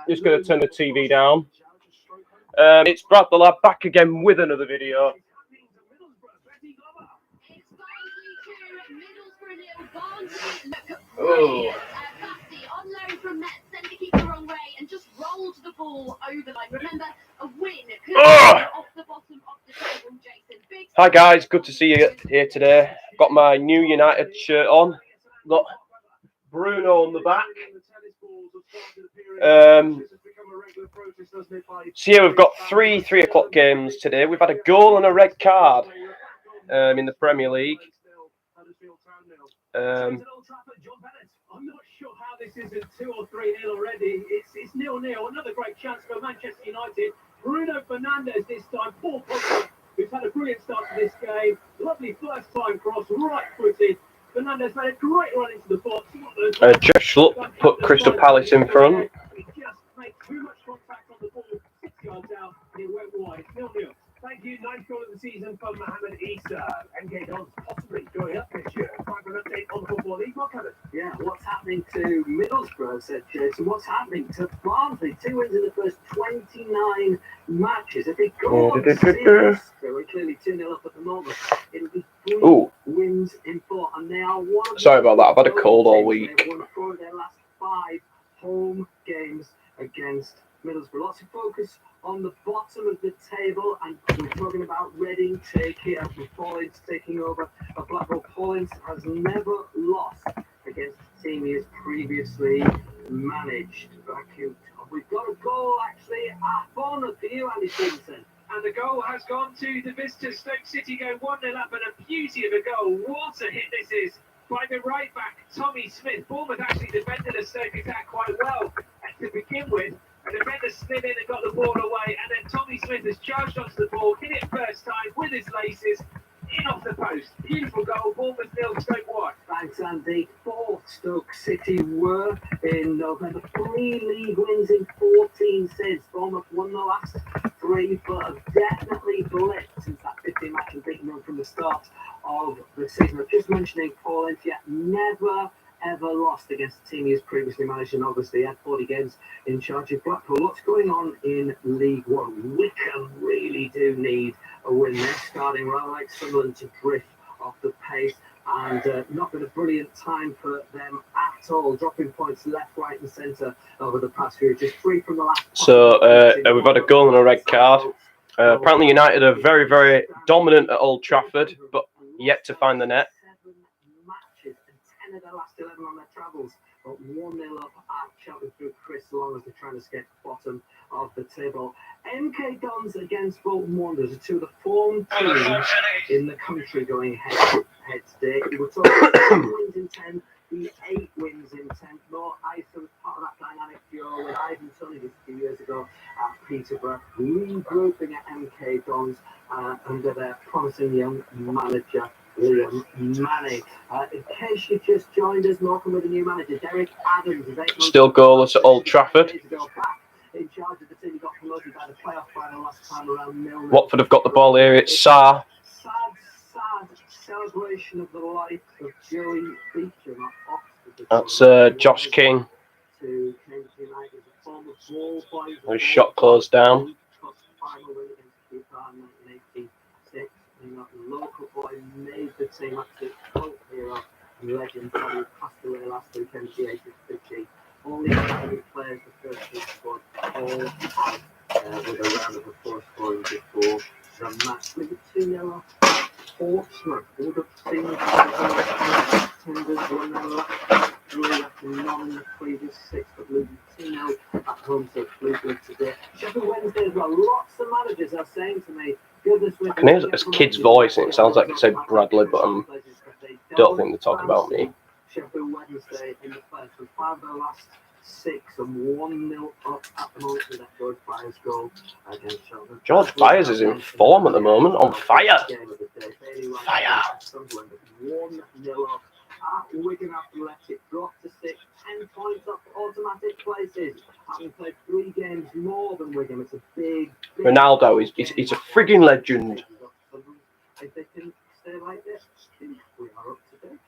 Just going to turn the TV down. It's Brad the Lad back again with another video. Oh. On loan from Mets, sent the keeper the wrong way and just rolled the ball over the line. Remember, a win could be off the bottom of the table, Jason. Hi guys, good to see you here today. Got my new United shirt on. Got Bruno on the back. So yeah, we've got three 3 o'clock games today. We've had a goal and a red card in the Premier League. I'm not sure how this isn't 2 or 3-0 already. It's 0-0. Another great chance for Manchester United. Bruno Fernandes this time. Paul Pogba, who's had a brilliant start to this game. Lovely first time cross, right-footed. Fernandes made a great run into the box. Josh Schlupp put Crystal Palace in front. He just made too much contact on the ball. 6 yards out, and it went wide. 0-0. Thank you. 9th goal of the season from Mohamed Issa. MK Dons possibly going up this year. Time for an update on the Football League. Mark Evans. Yeah, what's happening to Middlesbrough, said Jason. What's happening to Barnsley? 2 wins in the first 29 matches. If they go on serious, we're clearly 2-0 up at the moment. It'll be 3 wins in 4, and they are one of Sorry about that. I've had a cold all week. They've won 4 of their last 5 home games against Middlesbrough. Lots of focus on the bottom of the table, and we're talking about Reading taking up with Paulins taking over. Blackpool Paulins has never lost against a team he has previously managed. We've got a goal actually at Bournemouth for you, Andy Stevenson. And the goal has gone to the visitors. Stoke City go 1-0 up, and a beauty of a goal. What a hit this is by the right back, Tommy Smith. Bournemouth actually defended a Stoke attack quite well to begin with. And the defender slid in and got the ball away, and then Tommy Smith has charged onto the ball, hit it first time with his laces, in off the post. Beautiful goal, Bournemouth 0, Stoke 1. Thanks, Andy. 4th Stoke City were in November. 3 league wins in 14 since. Bournemouth won the last 3, but have definitely blipped since that 15-match and beaten them from the start of the season. I'm just mentioning Paul Intia, never ever lost against a team he has previously managed, and obviously had 40 games in charge of Blackpool. What's going on in League One? Wickham really do need a win. They're starting right like Sunderland to drift off the pace, and not been a brilliant time for them at all. Dropping points left, right, and centre over the past few. Just 3 from the last. So we've had a goal and a red card. Apparently United are very, very dominant at Old Trafford, but yet to find the net. 10 of their last 11 on their travels, but 1-0 up at Cheltenham through Chris Long as they're trying to escape the bottom of the table. MK Dons against Bolton Wanderers are 2 of the form teams in the country going head today. We were talking 10 wins in 10, the 8 wins in 10. More Isa was part of that dynamic duo with Ivan Toney just a few years ago at Peterborough, regrouping at MK Dons under their promising young manager, Liam Manning. In case you've just joined us, welcome with the new manager, Derek Adams. Still goalless at Old Trafford. In charge of the team, he got promoted by the playoff final last time around 0-0. Watford have got the ball here. It's Sarr. Sad celebration of the life of Joey Beecher. That's Josh King. To Cambridge United, a former ball boy. His shot closed down. Final win against QPR in 1986. And that local boy made the team actually cult hero and legend. He passed away last weekend at the age of 50. Only 7 players the first team squad all had with a round of applause for him before the match. We were 2-0 Portsmouth. Would have seen tenders won their last 3 after none in the previous 6, but losing 2-0 at home to Fleetwood today. Sheffield Wednesday as well. Lots of managers are saying to me, I can hear a kid's voice and it sounds like it said Bradley, but I don't think they're talking about me. Sheffield Wednesday in the first with 5 of their last 6 and 1-0 up at the moment with that George Byers goal against Cheltenham. George Byers is in form at the moment, on fire. Fire. 1-0 up at Wigan after left it dropped to 6, 10 points off automatic places. Having played 3 games more than Wigan, it's a big Ronaldo is a frigging legend. If they can stay like this, we are up to date.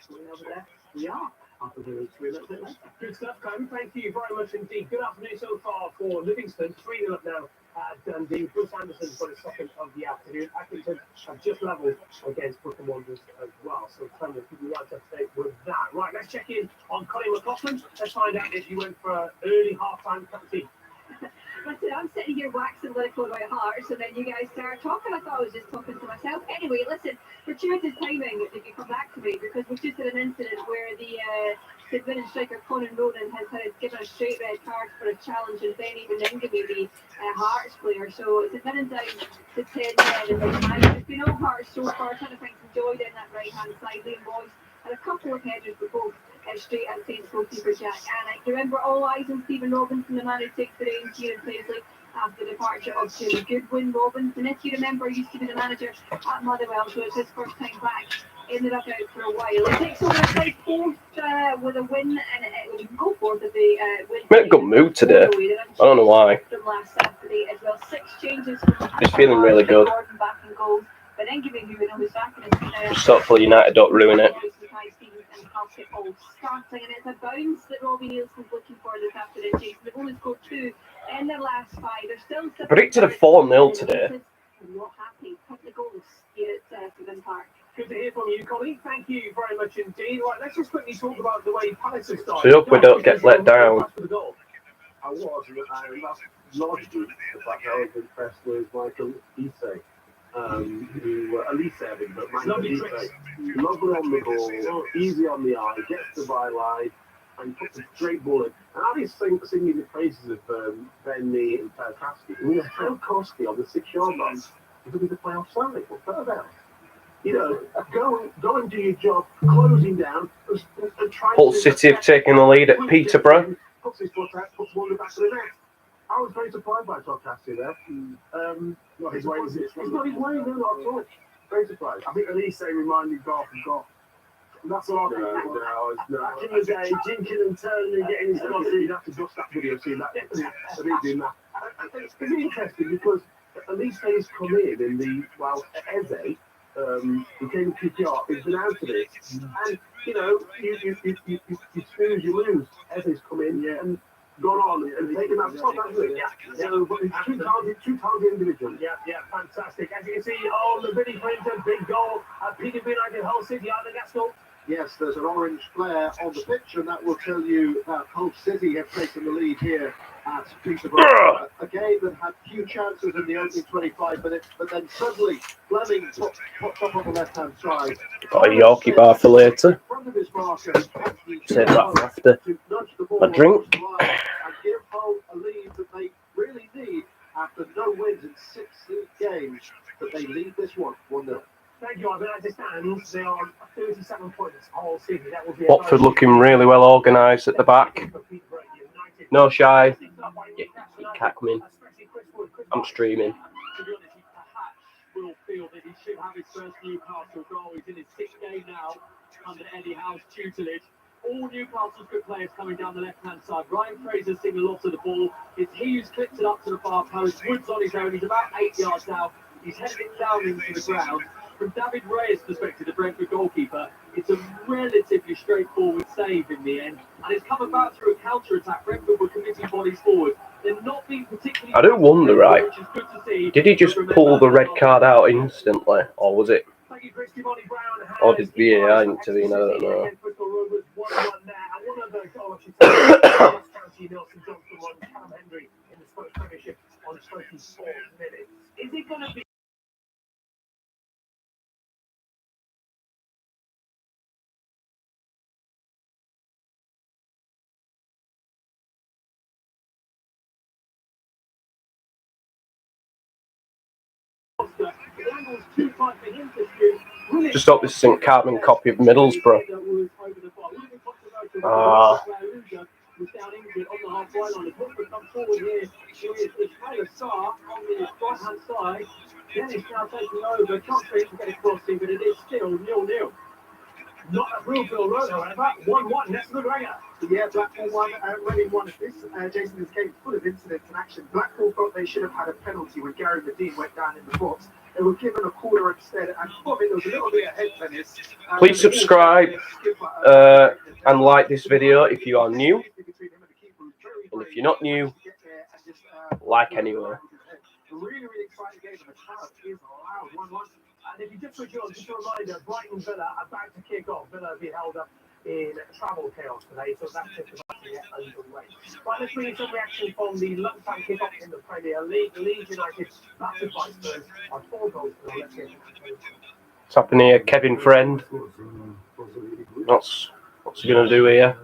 Over there, we are. I'll be doing 3 a little bit later. Good stuff, Clem. Thank you very much indeed. Good afternoon so far for Livingston. 3-0 up now at Dundee. Bruce Anderson's got his second of the afternoon. Accrington have just levelled against Brooklyn Wanderers as well. So Clem will keep you right up to date with that. Right, let's check in on Colin McLaughlin. Let's find out if he went for an early half-time cup of tea. Listen, I'm sitting here waxing lyrical about Hearts, and then you guys start talking. I thought I was just talking to myself. Anyway, listen, fortuitous timing if you come back to me, because we've just had an incident where the winning striker Conan Ronan has had given a straight red card for a challenge, and then even Ngamy, the Hearts player. So it's a minute down to 10 men in this match. There's been no Hearts so far. Trying to find some joy down that right-hand side. Liam Boyce had a couple of headers, but both straight at Saints goalkeeper Jack Annick. Remember, all eyes on Stephen Robinson, the man who takes the reins here in Paisley after the departure of Jim Goodwin. Robinson, if you remember, used to be the manager at Motherwell, so it's his first time back. Ended up out for a while. He takes over the side fourth with a win, and it was go fourth if they win. I'm in a good mood today. I don't know why. From last Saturday as well. 6 changes. From He's feeling really good. Gordon back in goal, but then giving you who's back in his Just hopefully United don't ruin it. Starting, and it's a bounce that Robbie Nielsen's looking for this afternoon. Jason, they've only scored 2 in their last 5. They're still Predicted a 4-0 today. I'm not happy. Put the goals here at Freeman Park. Good to hear from you, Colin. Thank you very much indeed. Right, let's just quickly talk about the way Palace have started. So hope we don't get let down. I was, and that's largely the fact that I was impressed with Michael Ise, who Elise Evans, but Michael Ise, lovely on the ball, easy on the eye, gets the byline, and puts a straight ball in. And I was singing the praises of Ben Mee and Tarkowski. I mean, Tarkowski on the 6-yard line is going to be the playoff side. What's that about? You know, go and do your job, closing down, and try. Hull City have taken the lead at Peterborough. Puts his foot out, puts one in the back of the net. I was very surprised by Tarkowski there. Not his way, is it? It's not his way, no, not at all. Very surprised. I think Elise reminded Garth of Goff. That's all I think. Back in the day, jinking and turning and getting his stuff through, you'd have to dust that video, see that. So he's doing that. It's interesting because Elise has come in the, well, Eze, who came to QPR, has been out of it. And, you know, you snooze, you lose. Eze's come in and gone on and taken that top, hasn't it? Yeah. So, two talented individuals. Yeah, fantastic. As you can see, on the Billy Clinton, big goal at Peterborough United, Hull City, out of the gas goal. Yes, there's an orange flare on the pitch, and that will tell you that Hull City have taken the lead here at Peterborough. A game that had few chances in the opening 25 minutes, but then suddenly Fleming popped up on the left-hand side. Got a Yorkie bar for later. Save that for after a drink. And give Hull a lead that they really need after no wins in 6 games, but they lead this one 1-0. Thank you, Ivan. As it stands, they are 37 points. Hull City. That will be Watford looking really well organised at the back. No shy. You can't come in. I'm streaming. To be honest, he perhaps will feel that he should have his first Newcastle goal. He's in his 6th game now under Eddie Howe's tutelage. All Newcastle's good players coming down the left-hand side. Ryan Fraser's seen a lot of the ball. It's he who's clipped it up to the far post. Woods on his own. He's about 8 yards now. He's headed it down into the ground. From David Ray's perspective, the Brentford goalkeeper, it's a relatively straightforward save in the end. And it's come about through a counter-attack. Brentford were committing bodies forward. They're not being particularly... I do wonder, right, which is good to see. did he just pull the red card out instantly, or was it... Or did VAR intervene? I don't know. Is it going to be... Just hope this isn't carbon copy of Middlesbrough. Ah. Dennis now taking over. Can't get a crossing, but it is still 0-0. Not a Broomfield Road, however. 1-1, that's a good ringer. Yeah, Blackpool won, Reading won. This, Jason, this game full of incidents and action. Blackpool thought they should have had a penalty when Gary Medine went down in the box. They were given a corner instead, and I thought there was a little bit of head tennis. Please subscribe and like this video if you are new. And if you're not new, like anyway. Really, really exciting game, and the crowd is loud. 1-1. And if you just switch on, just a reminder, Brighton Villa are about to kick off. Villa have been held up in travel chaos today, so that's just about to get underway. Right, let's bring in some reaction from the lunchtime kick-off in the Premier League. Leeds United battered by Spurs on 4 goals. Let's get What's happening here, Kevin Friend? What's he going to do here?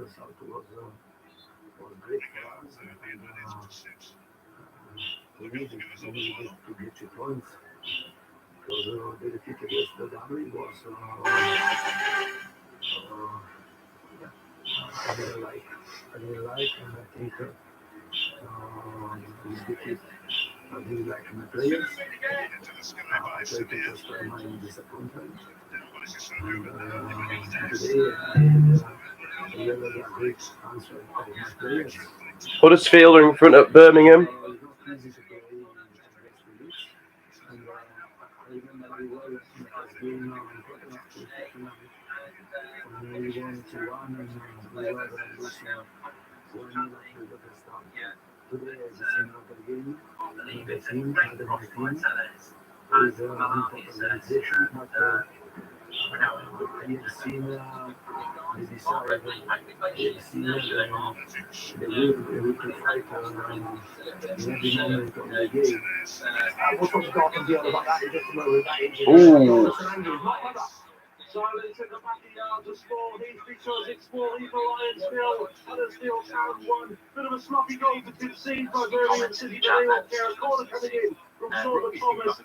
Because the defeat against the Derby was I didn't like, and I think this defeat I didn't like my players. I tried to justify my disappointment. And today I really got great answer of my players. Huddersfield are in front of Birmingham. We'll talk to Gordon Deal about that in just a moment. Silence in the backyard to score these because it's small evil Lions nil. Huddersfield Town 1. Bit of a sloppy goal to concede by Birmingham City. They won't care. A corner coming in from Jordan Thomas.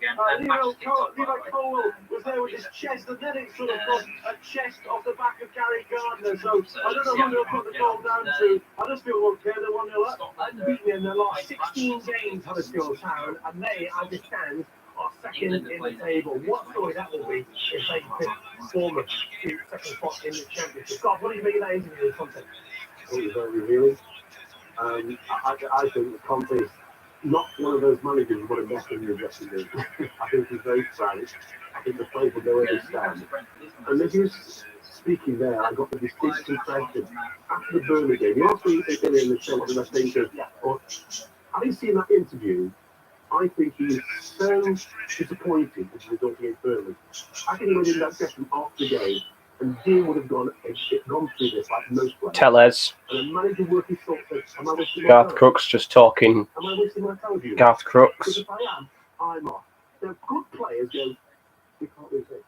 Levi Colwell was there with his chest, and then it sort of got a chest off the back of Gary Gardner. So I don't know who they'll put the goal down to. Huddersfield won't care. They're 1-0 up. Unbeaten in their last 16 games, Huddersfield Town, and they, as it stands, are second in the table. What story that will be if they pick Bournemouth to second spot in the Championship. Scott, what do you think of that interview content? It was very revealing. I think that Conte is not one of those managers who would have left in the dressing room. I think he's very frank. I think the players will know where they stand. And as he was speaking there, I got the distinct impression after the Burnley game. You also they get in the show what the think of. Or having seen that interview, I think he is so disappointed with the result against Burnley. I think he went in that session after the game, and Dean would have gone through this like most players. Tellez. And the manager working thought that, am I wasting my Garth time? Crooks just talking. Am I wasting my time with you? Garth Crooks. Because if I am, I'm off. The good players go, we can't lose it.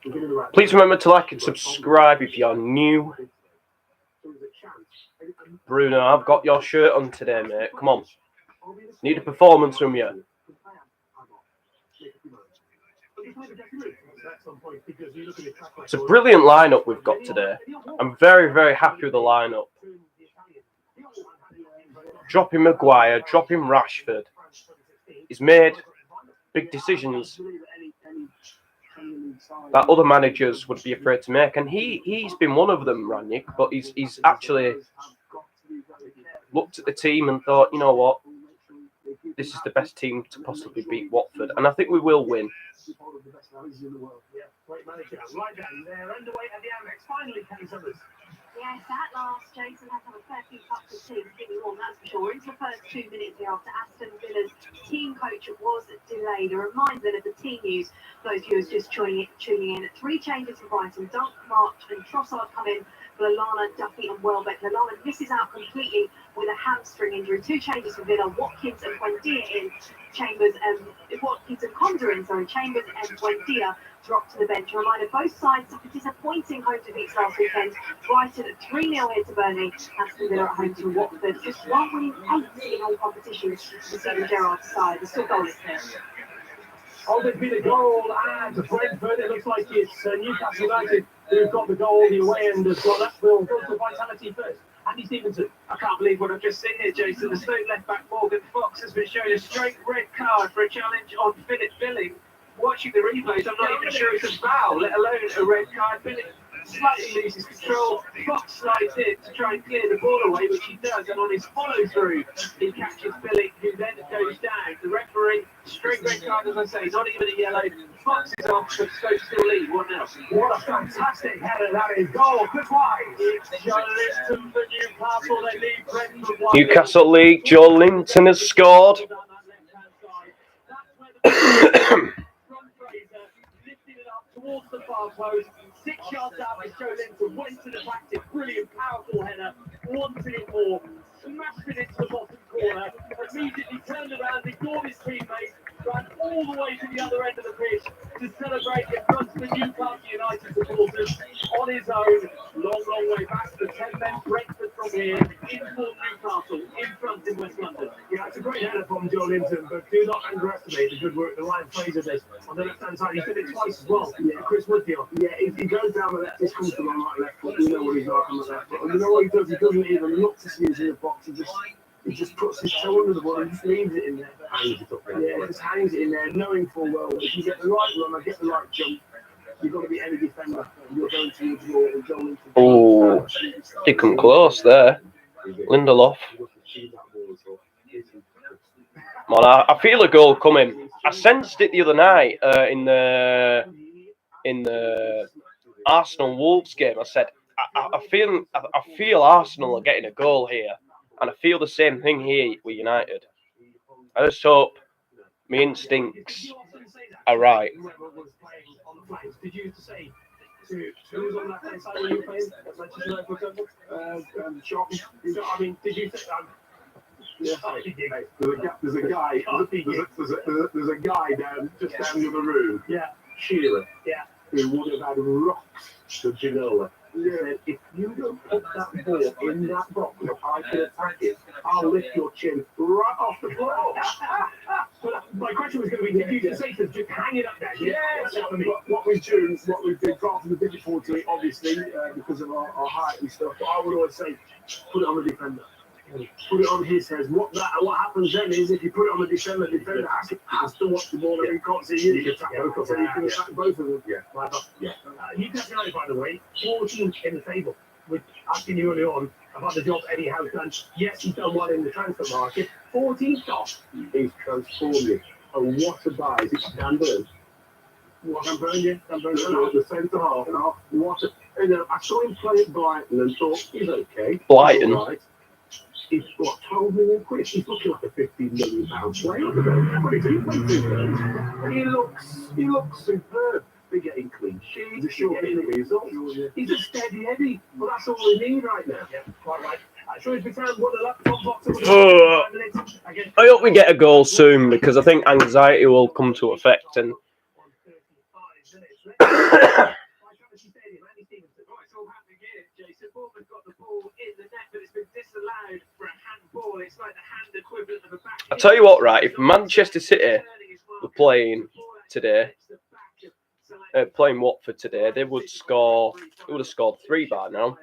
We're doing the right Please thing. remember to like and subscribe if you're new. So there's a chance. And Bruno, I've got your shirt on today, mate. Come on. Need a performance from you. It's a brilliant lineup we've got today. I'm very, very happy with the lineup. Dropping Maguire, dropping Rashford. He's made big decisions that other managers would be afraid to make, and he's been one of them, Ranić. But he's actually looked at the team and thought, you know what, this is the best team to possibly beat Watford, and I think we will win. Yeah, great manager. Right down there, underway at the Amex. Finally, Kenny Summers. Yes, at last, Jason has had a fair few cups of tea to keep me warm, that's for sure. Into the first 2 minutes here after Aston Villa's team coach was delayed. A reminder of the team news, those viewers just tuning in. 3 changes for Brighton. Dunk, March and Trossard come in. Lallana, Duffy and Welbeck. Lallana misses out completely with a hamstring injury. 2 changes for Villa. Watkins and Buendia in. Watkins and Conda in. Chambers and Buendia dropped to the bench. A reminder, both sides of the disappointing home defeats last weekend. Brighton 3-0 here to Burnley. Aston Villa at home to Watford. Just 1 winning 8 in all competitions to Steven Gerrard's side. They're still goalless here. Oh, there's been a goal and Brentford. It looks like it's Newcastle United who've got the goal the away end as well. That will go to Vitality first. Andy Stevenson. I can't believe what I've just seen here, Jason. The Stoke left-back Morgan Fox has been shown a straight red card for a challenge on Philip Billing. Watching the replays, I'm not even sure it's a foul, let alone a red card. slightly loses control. Fox slides in to try and clear the ball away, which he does, and on his follow through, he catches Billing, who then goes down. The referee, straight red card, as I say, not even a yellow. Fox is off, but Stoke still lead 1-0. What a fantastic header that is. Goal, quick wide. It's Joe Linton for Newcastle. They lead Brentford 1-0. Newcastle League, Joe Linton has scored. From Fraser, lifted it up towards the far post. 6 yards out, as Joe Linton went to the tactic. Brilliant, powerful header. Wanted it more. Smashed it into the bottom corner. Immediately turned around, ignored his teammates, ran all the way to the other end of the pitch to celebrate in front of the Newcastle United supporters on his own. Long way back to the 10-men Brentford from here. Informed Newcastle in front in West London. Yeah, it's a great header from Joe Linton, but do not underestimate the good work that Ryan Fraser did on the left-hand side. He did it twice as well. Yeah, Chris Woodfield. Yeah, if he goes down the left, he's comfortable on that left foot. You know what he's like on the left foot. And you know what he does? He doesn't even look to see who's in the box. He just puts his toe under the ball and just leaves it in there. Hangs it up there. Yeah, just hangs it in there, knowing full well that if you get the right run or get the right jump, you've got to be any defender. You're going to ignore and Joe Linton. Oh, he come close there. Lindelof. Man, I feel a goal coming. I sensed it the other night in the Arsenal Wolves game. I said, I feel Arsenal are getting a goal here, and I feel the same thing here with United. I just hope my instincts are right. Did you say who was on that hand side when you were playing at Manchester United, for example? I mean, did you think? Yeah, there's a guy down just down the other room. Yeah, Shearer. yeah. Who would have had rocks to Ginola. He said, if you don't put that ball in that box, if I can attack it, I'll lift your chin right off the floor. Well, my question was going to be, did you just say to just hang it up there? Yes. What we've been part of the difficulty, obviously, because of our height and stuff. But I would always say, put it on the defender. Put it on his head. What happens then is if you put it on the defender has to watch the ball and he can't see you. You can attack both of them. Yeah. Newcastle United, by the way, 14th in the table. With asking you early on about the job Eddie Howe's done. Yes, he's done well in the transfer market. 14th off. He's transformed it. And what a buy. Is it Dan Burn? Dan Burn, yeah. The centre half. I saw him play at Brighton and thought, he's okay. Brighton. Right. He's got 12 million quid. He's looking like a 15 million pound player. He looks superb. They're getting clean sheets. They're getting the results. He's a steady Eddie. Well, that's all we need right now. Yeah, quite right. Shrewsbury Town won the lap from box. I hope we get a goal soon because I think anxiety will come to effect and. I tell you what, right? If Manchester City were playing today, playing Watford today, they would score. They would have scored 3 by now.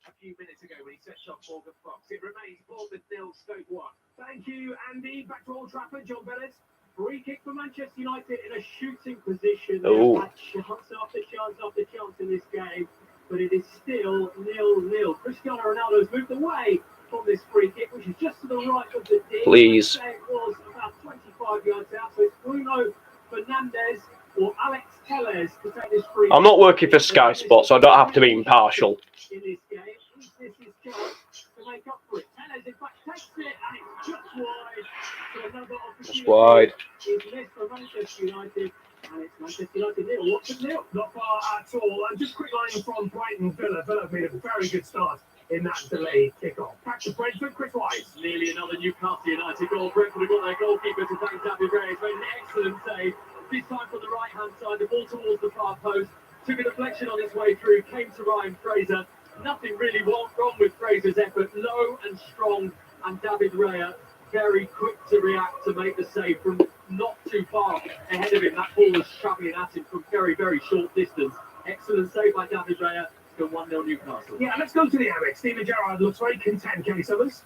A few minutes ago when he sets off Morgan Fox, it remains Bournemouth 0, Stoke 1. Thank you, Andy. Back to Old Trafford, John Bellis. Free kick for Manchester United in a shooting position. They've had chance after chance after chance in this game, but it is still 0-0. Cristiano Ronaldo's moved away from this free kick, which is just to the right of the D. Please. It was about 25 yards out, so it's Bruno Fernandes or Alex Telles to take this free kick. I'm not working for Sky Sports, so I don't have to be impartial. In this game, is this his chance to make up for it? Telles in fact takes it, and it's just wide. So another opportunity. Just wide. Is missed for Manchester United. And it's Manchester United 0, Watford 0. Not far at all. And just quick line from Brighton Villa. Villa made a very good start in that delayed kickoff. Back to Brentford, Chris Wise. Nearly another Newcastle United goal. Brentford have got their goalkeeper to thank David Ray. He's made an excellent save. This time from the right-hand side, the ball towards the far post. Took a deflection on his way through, came to Ryan Fraser. Nothing really wrong with Fraser's effort. Low and strong, and David Raya very quick to react to make the save from not too far ahead of him. That ball was travelling at him from very, very short distance. Excellent save by David Raya. Still 1-0 Newcastle. Yeah, let's go to the Amex. Steven Gerrard looks very content, Kelly Summers.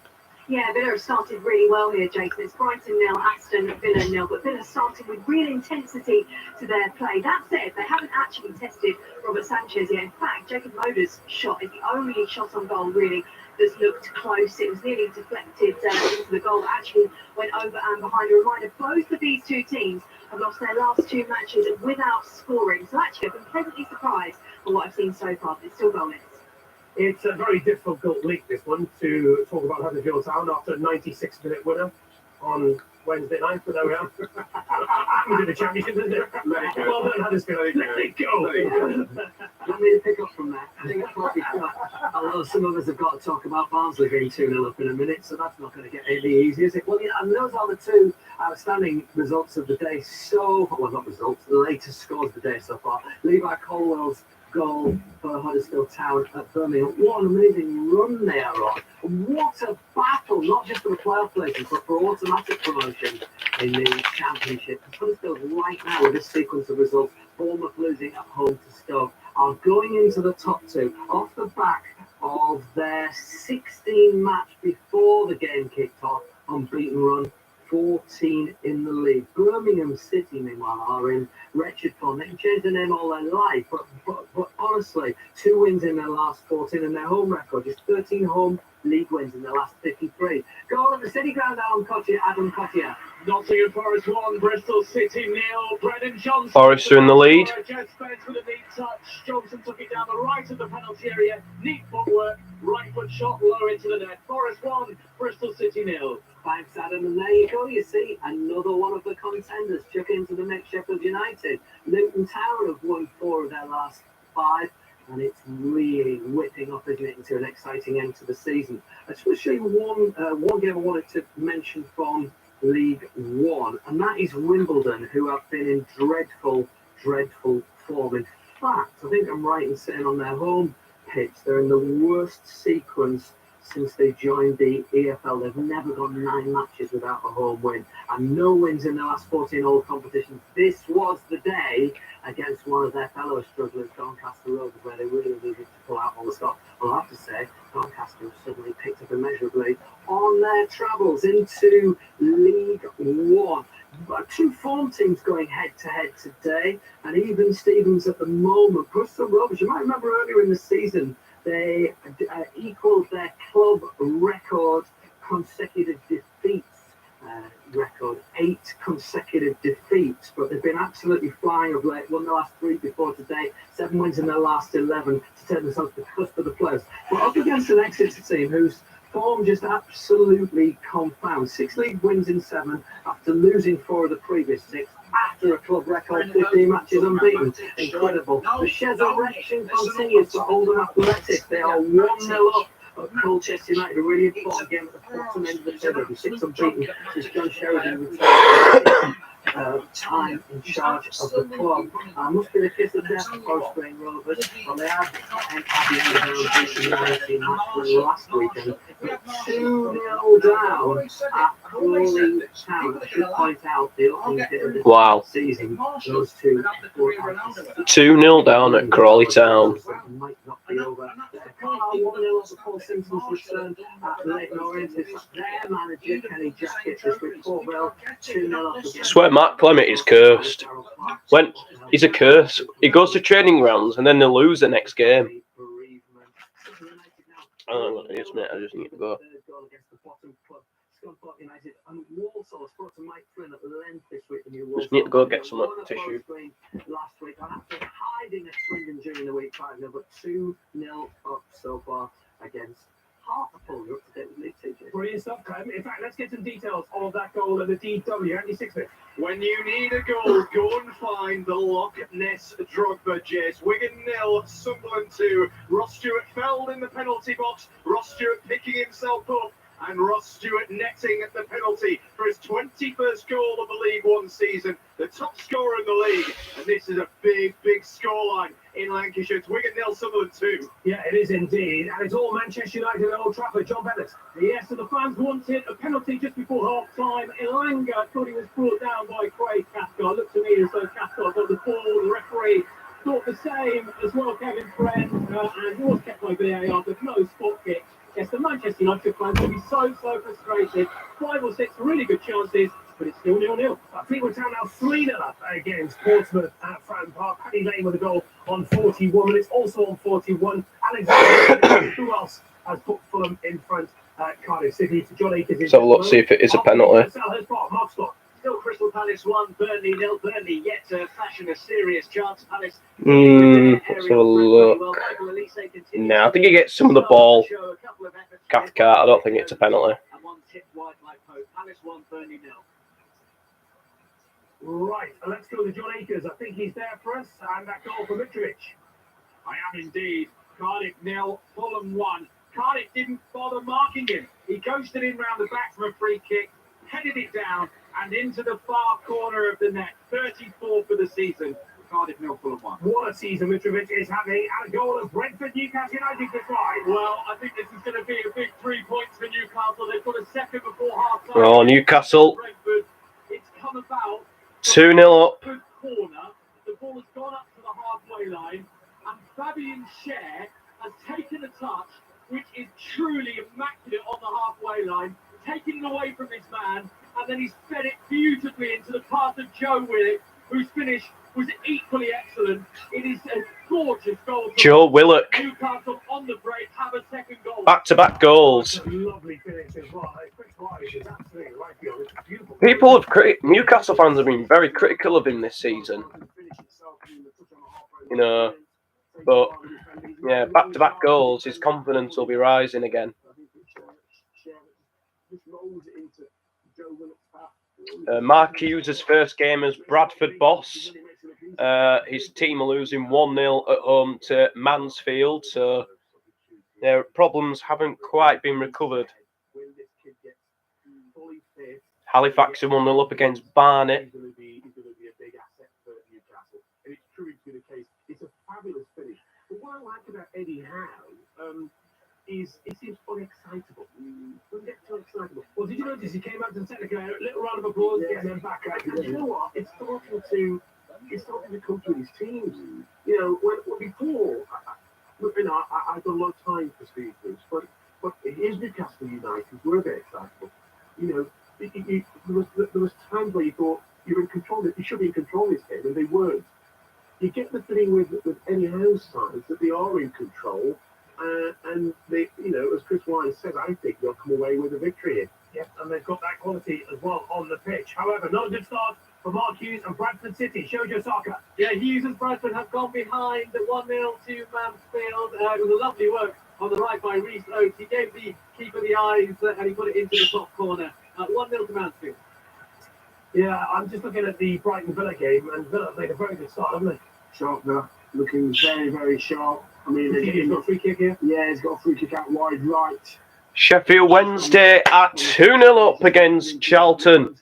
Yeah, Villa have started really well here, Jason. It's Brighton 0, Aston Villa 0, but Villa started with real intensity to their play. That said, they haven't actually tested Robert Sanchez yet. In fact, Jacob Moder's shot is the only shot on goal, really, that's looked close. It was nearly deflected into the goal, but actually went over and behind. A reminder, both of these two teams have lost their last two matches without scoring. So actually, I've been pleasantly surprised by what I've seen so far, but it's still goalless. It's a very difficult league, this one, to talk about Huddersfield Town after a 96-minute winner on Wednesday night. But there we are. We did the championship, didn't it? Well done, Huddersfield. Let it go. Let me pick up from there. I think it's probably although some of us have got to talk about Barnsley being 2-0 up in a minute, so that's not going to get any easier, is it? Well, yeah, and those are the two outstanding results of the day. Well, not results, the latest scores of the day so far. Levi Colwell's goal for Huddersfield Town at Birmingham. What an amazing run they are on. What a battle, not just for the playoff places, but for automatic promotion in the Championship. Huddersfield right now with this sequence of results, Bournemouth losing at home to Stoke, are going into the top two off the back of their 16 match before the game kicked off, unbeaten run, 14 in the league. Birmingham City, meanwhile, are in wretched form. They can change the name all their life, but honestly, 2 wins in their last 14, and their home record is 13 home league wins in the last 53. Goal at the City Ground, Adam Cottier. Nottingham Forest 1, Bristol City 0. Brennan Johnson. Forest are in the lead. Jed Spence with a neat touch. Johnson took it down the right of the penalty area. Neat footwork. Right foot shot low into the net. Forest 1, Bristol City 0. Thanks, Adam. And there you go. You see, another one of the contenders chuck into the next Sheffield United. Luton Town have won 4 of their last 5. And it's really whipping up, isn't it, into an exciting end to the season. I just want to show you one game I wanted to mention from League One, and that is Wimbledon, who have been in dreadful form. In fact, I think I'm right in saying on their home pitch, they're in the worst sequence since they joined the EFL. They've never gone 9 matches without a home win, and no wins in the last 14 all competitions. This was the day against one of their fellow strugglers, Doncaster Rovers, where they really needed to pull out all the stock. Well, I have to say, Doncaster have suddenly picked up immeasurably on their travels into League One. But 2 form teams going head-to-head today, and even Stevens at the moment. Bristol Rovers, you might remember earlier in the season, they equalled their club record consecutive defeats record, 8 consecutive defeats, but they've been absolutely flying of late. Won the last 3 before today, 7 wins in their last 11 to take themselves to the cusp of the playoffs. But up against an Exeter team whose form just absolutely confounds. 6 league wins in 7 after losing 4 of the previous 6. After a club record, 15 matches unbeaten. Incredible. The resurrection continues for Oldham Athletic. They are 1-0 up. But Colchester United, a really important game at the bottom end of the table. 6 unbeaten since John Sheridan returned time in charge of the club. Must be the kiss of death for Forest Green Rovers. Well, they had Abbey Underground 19 match last weekend. 2-0 down at Crawley Town. I should point out the opening bit of the season. Those 2 2-0 down at Crawley Town. Might not be over. 1-0 over Paul Simpson's return at Leighton Orient. Their manager, Kenny Jackett, is with Port Vale 2-0 up. I swear Matt Clement is cursed. When he's a curse, he goes to training grounds and then they lose the next game. Oh, yes, mate, I just need to go. Just need to go get some tissue. Last week, after hiding a Swindon during the week 5-0, but 2-0 up so far against Hartlepool. You're up to date with League 2, Jay. Brilliant stuff, Clem. In fact, let's get some details of that goal at the DW. Andy Sixsmith. When you need a goal, go and find the Loch Ness Drogba, Jace. Wigan 0, Sunderland 2. Ross Stewart felled in the penalty box. Ross Stewart picking himself up. And Ross Stewart netting at the penalty for his 21st goal of the League One season. The top scorer in the league. And this is a big scoreline in Lancashire. It's Wigan 0, Sunderland 2. Yeah, it is indeed. And it's all Manchester United at Old Trafford. John Bennett. Yes, and the fans wanted a penalty just before half-time. Elanga thought he was brought down by Craig Cathcart. Looked to me as though Cathcart got the ball. The referee thought the same as well, Kevin Friend. And he was kept by VAR, but no spot kick. Yes, the Manchester Manchester United fans will be so frustrated. 5 or 6 really good chances, but it's still 0-0. Fleetwood Town now 3-0 up against Portsmouth at Fratton Park. Paddy Lane with a goal on 41 minutes, also on 41. Alexander, who else has put Fulham in front at Cardiff City? To John Akers. Let's have a look, see if it is a penalty. Selhurst Park, Mark Scott. Still Crystal Palace 1, Burnley 0. Burnley yet to fashion a serious chance. Palace. Let's have a look. No, I think he gets some of the ball. Cathcart, I don't think it's a penalty. And one tipped wide by post. Palace 1, Burnley 0. Right, let's go to John Akers. I think he's there for us. And that goal for Mitrovic. I am indeed. Cardiff 0, Fulham 1. Cardiff didn't bother marking him. He coasted in round the back from a free kick, headed it down and into the far corner of the net. 34 for the season. Cardiff 0, Fulham 1. What a season Mitrovic is having. And a goal of Brentford, Newcastle United to try. Well, I think this is going to be a big 3 points for Newcastle. They've got a second before half time. Oh, Newcastle. Brentford. It's come about. 2-0 up. Good corner. The ball has gone up to the halfway line, and Fabian Schär has taken a touch which is truly immaculate on the halfway line, taking it away from his man, and then he's fed it beautifully into the path of Joe Willock, whose finish was equally excellent. It is a gorgeous goal. Joe Willock. Newcastle on the break have a second goal. Back-to-back goals. Lovely finish as well. It's absolutely right. It's beautiful. People have Newcastle fans have been very critical of him this season. You know, but yeah, back-to-back goals. His confidence will be rising again. Mark Hughes' first game as Bradford boss. His team are losing 1-0 at home to Mansfield, so their problems haven't quite been recovered. Halifax are 1-0 up against Barnet. He's going to be a big asset for Newcastle. And it's true to be the case. It's a fabulous finish. But what I like about Eddie Howe is he seems unexcitable. Doesn't get too excitable. Well, did you notice he came out to the technical area, little round of applause, and then back out. And you know what? It's starting to come to his teams. You know, when before, I got a lot of time for Steve Bruce, but his Newcastle United were a bit excitable. You know, there was times where you thought you were in control. You should be in control of this game, and they weren't. You get the feeling with Eddie Howe's sides that they are in control, and they, you know, as Chris Wines said, I think they'll come away with a victory here. Yep, and they've got that quality as well on the pitch. However, not a good start for Mark Hughes and Bradford City. Shojo Saka. Yeah, Hughes and Bradford have gone behind the 1-0 to Mansfield. It was a lovely work on the right by Reece Oates. He gave the keeper the eyes and he put it into the top corner. 1-0 to Mansfield. Yeah, I'm just looking at the Brighton Villa game, and Villa made a very good start, haven't they? Sharp there, looking very, very sharp. I mean, He's got a free kick here. Yeah, he's got a free kick out wide right. Sheffield Wednesday at 2-0 up against Charlton.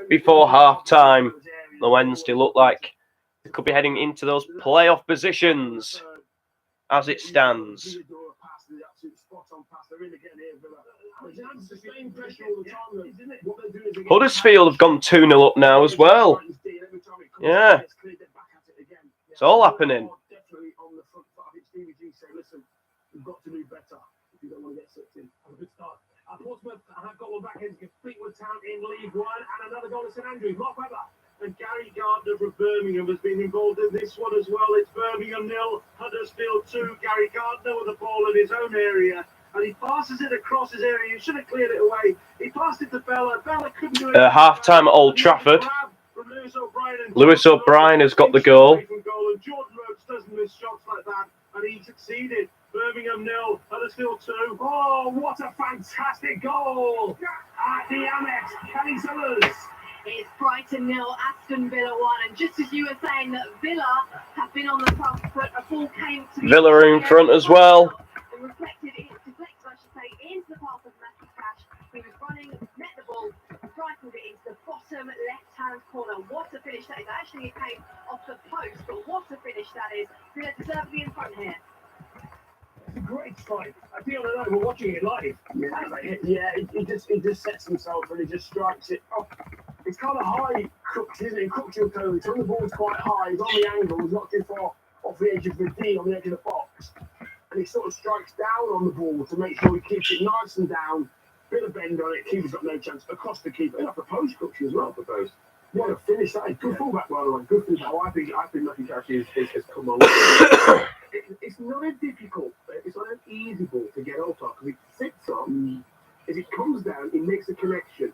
Before half-time, the Wednesday looked like they could be heading into those playoff positions as it stands. Huddersfield have gone 2-0 up now as well. Yeah, it's all happening. We've got to do better if you don't want to get sucked in. A good start. Portsmouth have got one back against Fleetwood Town in League One, and another goal to St Andrews. Mark Webber. And Gary Gardner from Birmingham has been involved in this one as well. It's Birmingham 0, Huddersfield 2. Gary Gardner with the ball in his own area. And he passes it across his area. He should have cleared it away. He passed it to Bella. Bella couldn't do it. Half-time at Old Trafford. Lewis O'Brien has got the goal. And Jordan Rhodes doesn't miss shots like that. And he succeeded. Birmingham 0, Huddersfield 2. Oh, what a fantastic goal at the Amex. Kenny Sellers. It's Brighton 0, Aston Villa 1. And just as you were saying that Villa have been on the front foot, a ball came to Villa are in front as well. And deflected, I should say, into the path of Matthew Cash. He was running, met the ball, rifled it into the bottom left-hand corner. What a finish that is. Actually, it came off the post, but what a finish that is. Villa deserve to be in front here. It's a great strike. I feel that we're watching it live. Yeah, he just sets himself and he just strikes it. Oh, it's kind of high, Crooks, isn't it? Crooks will go. So the ball's quite high. He's on the angle. He's not too far off the edge of the D, on the edge of the box. and he sort of strikes down on the ball to make sure he keeps it nice and down. Bit of bend on it, keeper's got no chance. Across the keeper, and off the post, Cooksey as well. The post. What a finish that is. Good fullback, by the way. Good fullback. I think Matty Cash has come on. It's not a difficult, it's not an easy ball to get out of because it sits on. As it comes down, it makes a connection.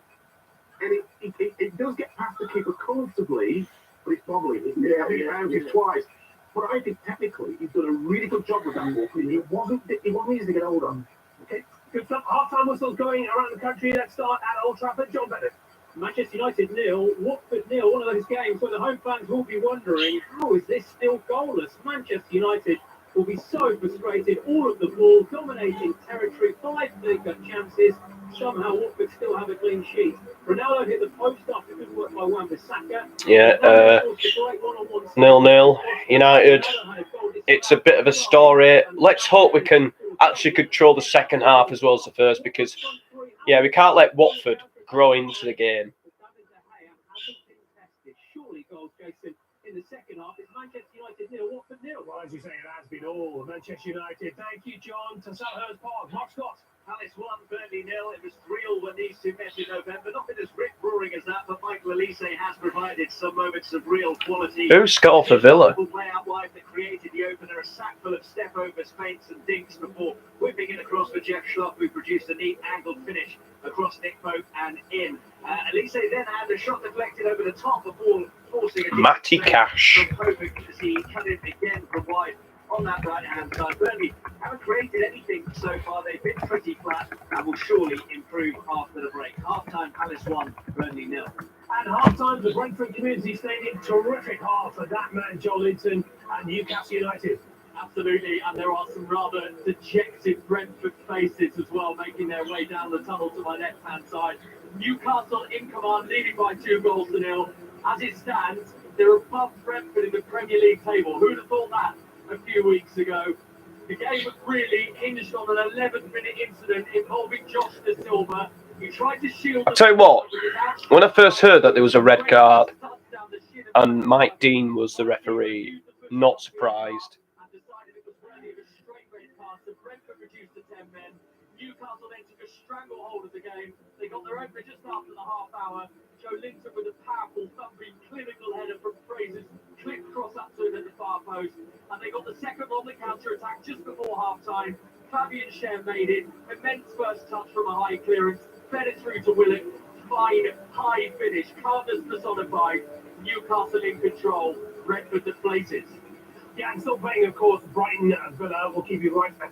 And it does get past the keeper comfortably, but it's bobbly. It bounces twice. But I think technically he's done a really good job with that ball. It wasn't easy to get hold of. Okay, good stuff. Half-time whistles going around the country. Let's start at Old Trafford. John Bennett. Manchester United 0, Watford 0. One of those games where the home fans will be wondering, how is this still goalless? Manchester United will be so frustrated. All of the ball, dominating territory, 5 clear-cut chances. Somehow Watford still have a clean sheet. Ronaldo hit the post after good work by Wan-Bissaka. Yeah, 0-0. United. It's a bit of a story. Let's hope we can actually control the second half as well as the first, because, yeah, we can't let Watford grow into the game. Surely goals, Jason, in the second half. It's Manchester United 0, Watford 0. Well, as you say, it has been all Manchester United. Thank you, John. To Selhurst Park. Mark Scott. Palace 1, Burnley 0. It was 3-0 when these two met in November. Nothing as rip-roaring as that, but Michael Elise has provided some moments of real quality. Who scored for Villa? Play out wide that created the opener, a sack full of step-overs, feints and dinks before whipping it across for Jeff Schlupp, who produced a neat angled finish across Nick Pope and in. Elise then had a shot deflected over the top, the ball forcing a Matty Cash. from Pope as he cut it again from wide on that right-hand side. Burnley haven't created anything so far. They've been pretty flat and will surely improve after the break. Half-time, Palace 1, Burnley 0. And half-time, the Brentford Community Stadium. Terrific half for that man, Joe Linton, and Newcastle United. Absolutely, and there are some rather dejected Brentford faces as well, making their way down the tunnel to my left-hand side. Newcastle in command, leading by 2-0. As it stands, they're above Brentford in the Premier League table. Who'd have thought that a few weeks ago? The game really hinged on an 11-minute incident involving Josh Da Silva. He tried to shield. I'll tell you what, when I first heard that there was a red card and Mike Dean was the referee, not surprised. Newcastle then took a stranglehold of the game. They got their opener just after the half hour. Joe Linton with a powerful thumping clinical header from Fraser's clipped cross up to him at the far post. And they got the second on the counter-attack just before half-time. Fabian Schär made it. Immense first touch from a high clearance. Fed it through to Willock. Fine, high finish. Calmness personified. Newcastle in control. Brentford deflated. Yeah, and still playing, of course, Brighton Villa. We'll keep you right back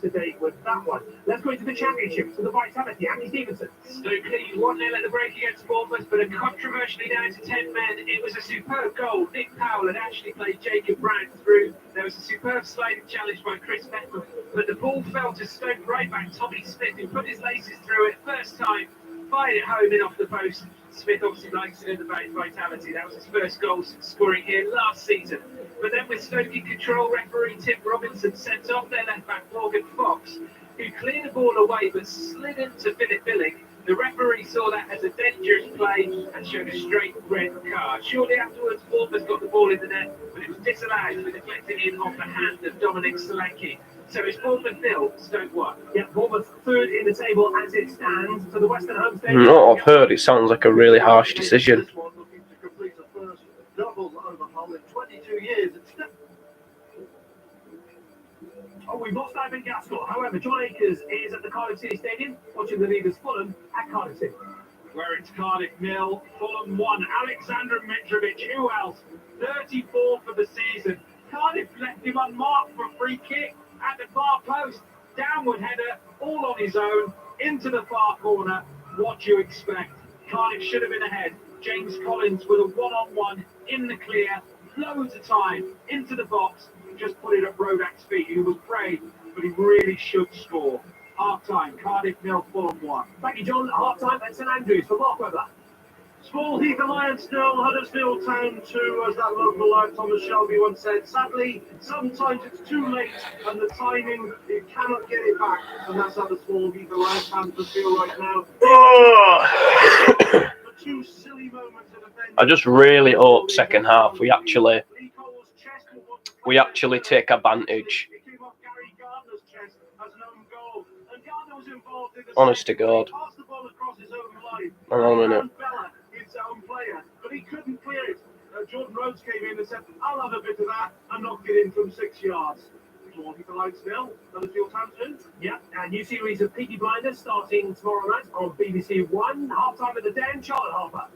to date with that one. Let's go into the Championship, to the Vitality. Andy Stevenson. Stoke lead 1-0 at the break against Bournemouth, but controversially down to 10 men. It was a superb goal. Nick Powell had actually played Jacob Brown through. There was a superb sliding challenge by Chris Beckham, but the ball fell to Stoke right back Tommy Smith, who put his laces through it first time, fired it home in off the post. Smith obviously likes it in the Vitality. That was his first goal scoring here last season. But then with Stoke in control, referee Tim Robinson sent off their left-back Morgan Fox, who cleared the ball away but slid into Philip Billing. The referee saw that as a dangerous play and showed a straight red card. Shortly afterwards, Bournemouth got the ball in the net, but it was disallowed for deflecting in off the hand of Dominic Solanke. So it's Bournemouth 0, Stoke 1. Yeah, Bournemouth third in the table as it stands to the Western Home Stadium. What I've heard, it sounds like a really harsh decision. This one looking to complete the first double overhaul in 22 years. Oh, we've lost Ivan Gaskell. However, John Akers is at the Cardiff City Stadium, watching the leaders Fulham at Cardiff City. Where it's Cardiff 0, Fulham 1. Alexander Mitrovic, who else? 34 for the season. Cardiff left him unmarked for a free kick at the far post. Downward header, all on his own, into the far corner. What do you expect? Cardiff should have been ahead. James Collins with a one-on-one in the clear. Loads of time into the box. Just put it at Rodak's feet. He was brave, but he really should score. Half-time, Cardiff 0, Fulham 1. Thank you, John. Half-time at St Andrews for Mark Webber. Small Heath Alliance 0, Huddersfield Town 2, as that local lad Thomas Shelby once said. Sadly, sometimes it's too late, and the timing, you cannot get it back, and that's how the Small Heath Alliance fans will feel right now. The two silly moments of defending. I just really hope second half we actually take advantage Honest to God. Passed the ball across his own line. Hang on a minute. Bella, his own player, but he couldn't clear it. Jordan Rhodes came in and said, I'll have a bit of that, and knocked it in from 6 yards. Morning for light still, Huddersfield Town soon. Yeah, a new series of Peaky Blinders starting tomorrow night on BBC One. Half-time at the Den, Charlotte Harper.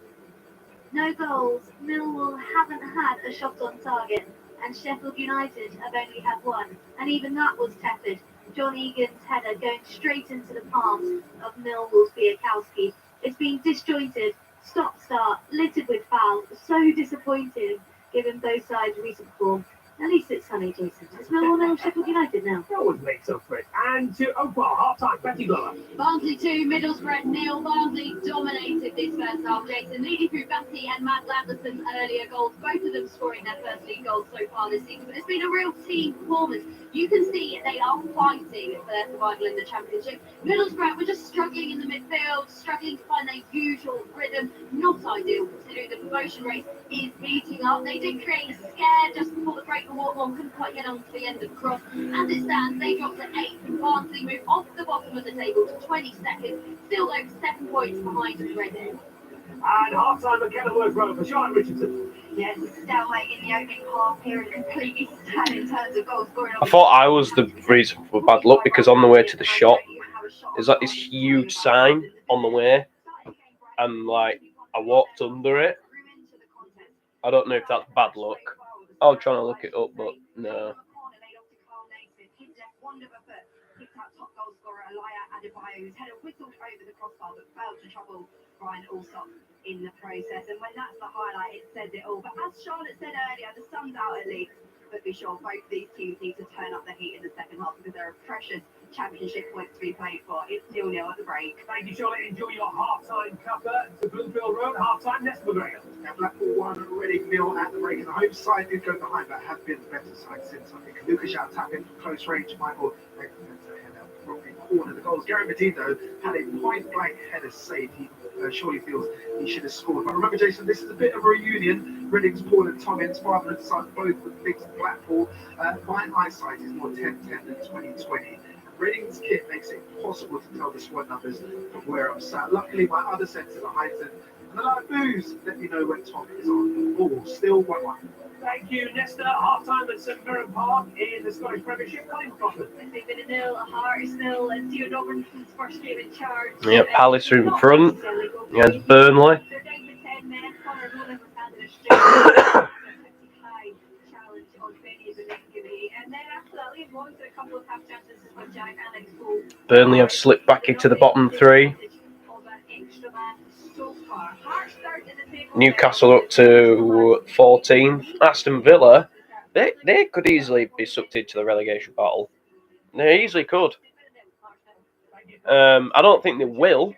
No goals. Millwall haven't had a shot on target, and Sheffield United have only had one, and even that was tepid. John Egan's header going straight into the palms of Millwall's Biakowski. It's been disjointed, stop-start, littered with fouls. So disappointing, given both sides' recent form. At least it's sunny, Jason. It's Millwall nil, Sheffield United now. That always makes up for it. And to Opal, half-time, Betty Glover. Barnsley 2, Middlesbrough nil. Barnsley dominated this first half, Jason, leading through Batty and Matt Landerson's earlier goals, both of them scoring their first league goals so far this season. But it's been a real team performance. You can see they are fighting for survival in the Championship. Middlesbrough were just struggling in the midfield, struggling to find their usual rhythm. Not ideal considering the promotion race is heating up. They did create a scare just before the break, but Watmore couldn't quite get on to the end of the cross. As it stands, they dropped to 8th and Barnsley move off the bottom of the table to 22nd, still though 7 points behind the Red Devils. And half-time at Kenilworth Road for Charlotte Richardson. Yes, stalemate in the opening half here and completely sad in terms of goal scoring. I thought I was the reason for bad luck because on the way to the shop, there's like this huge sign on the way, and like I walked under it. I don't know if that's bad luck. I was trying to look it up, but no. Brian Allsop in the process, and when that's the highlight, it says it all. But as Charlotte said earlier, the sun's out at least. But be sure both these teams need to turn up the heat in the second half because there are precious championship points to be played for. It's 0-0 at the break. Thank you, Charlotte. Enjoy your half-time cuppa to Bloomfield Road. Half-time, Nesta McGregor. Now, Blackpool 1, Reading 0 at the break, and the home side did go behind, but has been the better side since. I think Lucas Shaw tapping from close range. Michael from the corner. The goals. Gary Medine, though, had a point-blank header save. He surely feels he should have scored. But remember, Jason, this is a bit of a reunion. Reading's Paul and Tom Ince, father and son, both with big Blackpool. My eyesight is more 10-10 than 20-20. Reading's kit makes it impossible to tell the squad numbers of where I'm sat. Luckily, my other senses are heightened. And the loud boos let me know when Tom is on the ball. Still 1-1. Thank you, Nesta. Half-time at St Mirren Park in the Scottish Premiership. Colin McLaughlin. They've been a nil, a Heart is nil, and Theo Robertson's first game in charge. Yeah, Palace are in front against Burnley. They're down to 10 men. Conor Rowland was handed a straight high challenge on Benny as a next committee. And then after that, Liam Royce had a couple of half chances when Jack Alex goal. Burnley have slipped back into the bottom three. Newcastle up to 14th. Aston Villa, they could easily be sucked into the relegation battle. They easily could. I don't think they will,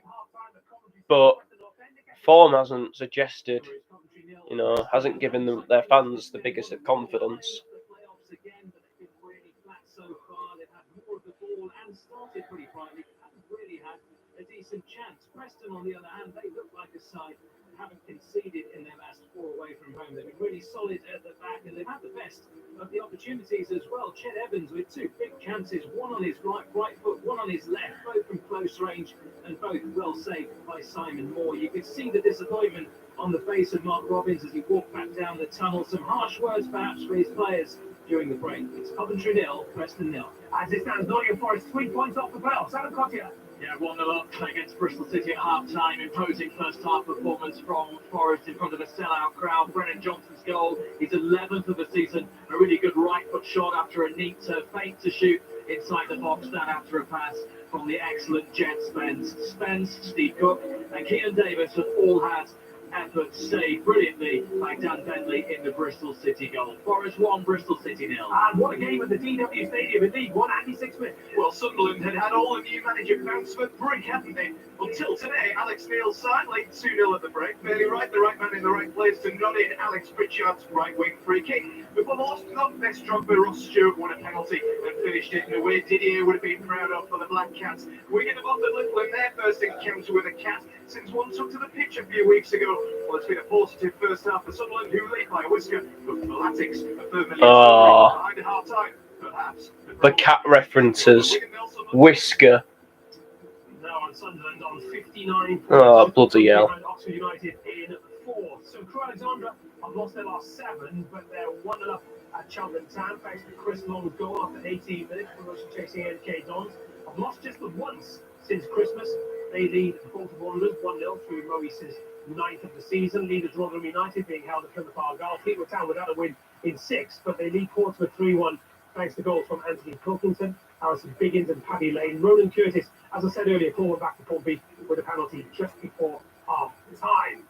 but form hasn't suggested, hasn't given their fans the biggest of confidence. A decent chance. Preston, on the other hand, they look like a side that haven't conceded in their last 4 away from home. They've been really solid at the back, and they've had the best of the opportunities as well. Chet Evans with 2 big chances, one on his right foot, one on his left, both from close range, and both well saved by Simon Moore. You could see the disappointment on the face of Mark Robins as he walked back down the tunnel. Some harsh words perhaps for his players during the break. It's Coventry 0, Preston 0. As it stands, Nottingham Forest 3 points off the playoffs. Adam Cottier. Yeah, 1-0 up against Bristol City at half-time. Imposing first-half performance from Forest in front of a sellout crowd. Brennan Johnson's goal, his 11th of the season. A really good right-foot shot after a neat feint to shoot inside the box. That after a pass from the excellent Jet Spence. Spence, Steve Cook and Keenan Davis have all had efforts saved brilliantly by Dan Bentley in the Bristol City goal. Forest 1, Bristol City 0. And what a game at the DW Stadium in League One, Andy Sixsmith. Well, Sunderland had had all the new manager bounce for brick, hadn't they? Until today, Alex Neil's side late 2-0 at the break. Fairly right, the right man in the right place to nod in Alex Pritchard's right wing free kick. Before the lost club, best Drogba, Ross Stewart won a penalty and finished it in a way Didier would have been proud of for the Black Cats. Wigan have offered Little in their first encounter with a cat since one took to the pitch a few weeks ago. Well, it's been a positive first half for Sunderland, who lead by a whisker, but for the Latics, a third million behind at half time. Perhaps The cat references, whisker. No, Sunderland on 59 points. Oh, bloody hell. And Oxford United in 4th. So Crewe Alexandra have lost their last 7, but they're 1-0 up at Cheltenham Town thanks to Chris Long's goal after 18 minutes. Promotion chasing MK Dons have lost just the once since Christmas. They lead Bolton Wanderers 1-0 through Maurice's 9th of the season. Leaders Rotherham United being held at Plymouth Argyle. Fleetwood Town without a win in 6th, but they lead Portsmouth 3-1 thanks to goals from Anthony Pilkington, Harrison Biggins and Paddy Lane. Ronan Curtis, as I said earlier, forward back to Pompey with a penalty just before half time.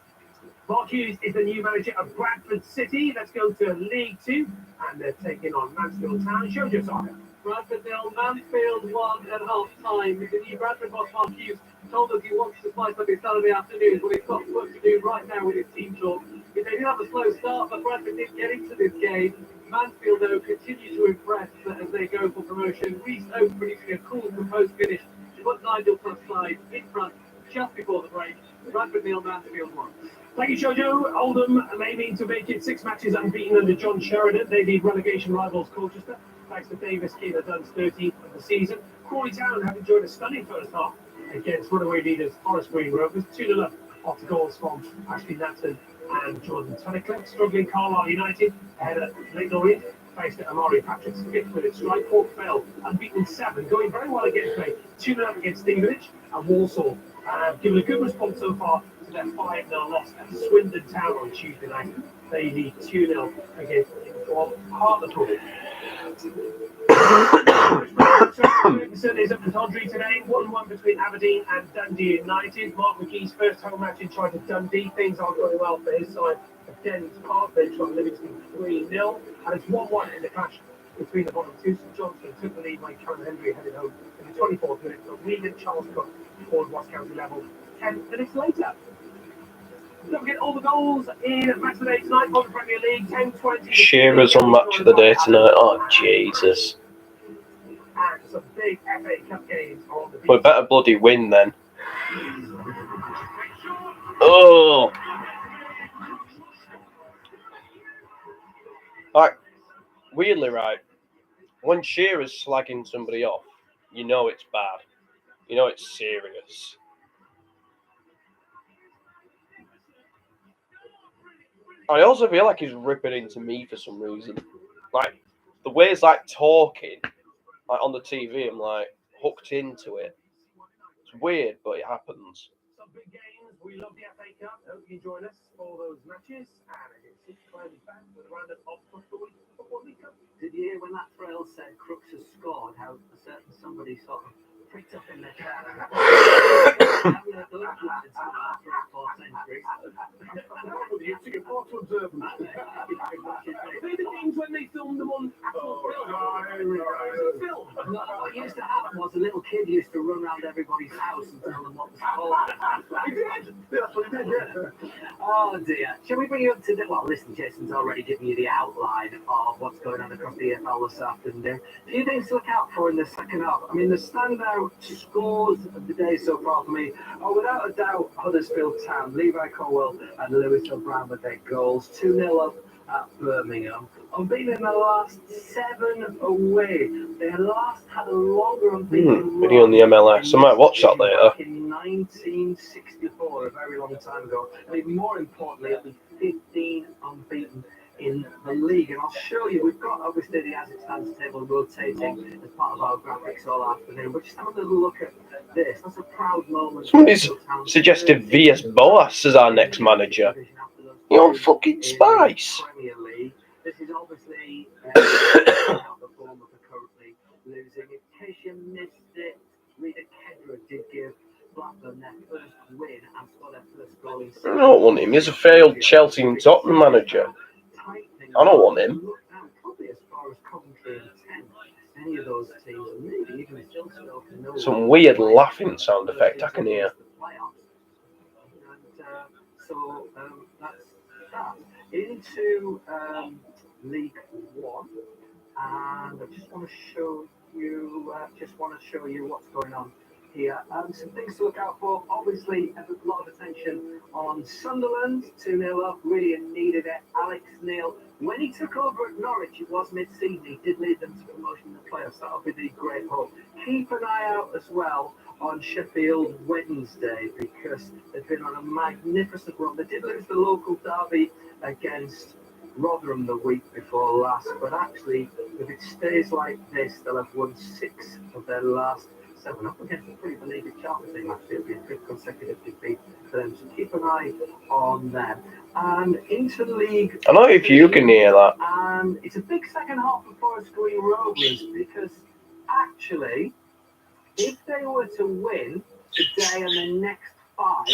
Mark Hughes is the new manager of Bradford City. Let's go to League 2, and they're taking on Mansfield Town. Shoujo Soccer. Bradford nil, Mansfield 1 at half time. The new Bradford boss Mark Hughes told us he wants to spice up his Saturday afternoon, but he's got work to do right now with his team talk. They did have a slow start, but Bradford did get into this game. Mansfield, though, continue to impress as they go for promotion. Reece Oak producing a cool composed finish to put Nigel plus side in front just before the break. Bradford nil, Mansfield 1. Thank you, Shoujo. Oldham aiming to make it 6 matches unbeaten under John Sheridan. They lead relegation rivals Colchester, thanks to Davis Keeler Dunn's 13th of the season. Crawley Town have enjoyed a stunning first half against runaway leaders Forest Green Rovers. 2-0 up after goals from Ashley Natson and Jordan Tunnicliffe. Struggling Carlisle United ahead at Leyton Orient, thanks to Amari Patrick's 5th minute strike. Port Vale unbeaten 7, going very well against play. 2-0 up against Stevenage, and Walsall have given a good response so far to their 5-0 loss at Swindon Town on Tuesday night. They lead 2-0 against Hartlepool. Is up to Tondry today. 1-1 between Aberdeen and Dundee United. Mark McGee's first home match in charge of Dundee. Things aren't going well for his side at Dens Park. They've got Livingston 3-0, and it's 1-1 in the clash between the bottom two. St Johnstone took the lead by Callum Hendry headed home in the 24th minute. So Regan Charles Cook scored Ross County level 10 minutes later. Don't forget all the goals in match of the day tonight for the Premier League. 10-20. Shearer's on match of the day tonight. Oh, Jesus. And some big FA Cup games on the We better bloody win then. Oh. Like, weirdly, right, when Shearer's slagging somebody off, you know it's bad. You know it's serious. I also feel like he's ripping into me for some reason. Like, the way he's like talking, like on the TV, I'm like hooked into it. It's weird, but it happens. Some big games. We love the FA Cup. Hope you join us for those matches. And it's finally back with a round of Football League Cup. Did you hear when that trail said Crooks has scored, how a certain somebody sort of pricked up in their chair? You took a photo of them. They're the games when they filmed them on actual film. What used to happen was a little kid used to run around everybody's house and tell them what was called. He did. That's what he did, yeah. Oh dear. Shall we bring you up to the... Well, listen, Jason's already given you the outline of what's going on across the EFL this afternoon. A few things to look out for in the second half. I mean, the standout scores of the day so far for me are without a doubt Huddersfield Town, Levi Colwell and Lewis O'Brien with their goals. 2-0 up at Birmingham. Unbeaten in the last 7 away. They last had a longer unbeaten Video on the MLS. I might watch that later. in 1964, a very long time ago. I mean, more importantly, it'll be 15 unbeaten in the league. And I'll show you, we've got obviously the as it stands table rotating as part of our graphics all afternoon. But just have a little look at this. That's a proud moment. Somebody's suggested V.S. Boas as our next manager. You're on fucking spice. Premier League. This is obviously the form of the currently losing. In case you missed it, Rita Kedra did give Blackburn their first win and scored their first goal in I don't want him. He's a failed Chelsea and Tottenham manager. I don't want him. Probably as far as Coventry and 10, any of those teams, and maybe even Hillsborough. Some weird laughing sound effect I can hear. So that's that. Into League One, and I just want to show you what's going on here. Some things to look out for. Obviously, a lot of attention on Sunderland. 2-0 up, really needed it. Alex Neil, when he took over at Norwich, it was mid-season. He did lead them to promotion in the playoffs. That'll be the great hope. Keep an eye out as well on Sheffield Wednesday because they've been on a magnificent run. They did lose the local derby against Rotherham the week before last, but actually, if it stays like this, they'll have won 6 of their last 7 up against a pretty beleaguered Charlton team. Actually, it'll be a good consecutive defeat for them, so keep an eye on them. And Interleague. I don't know if you can hear that. And it's a big second half for Forest Green Rovers because actually, if they were to win today and the next 5,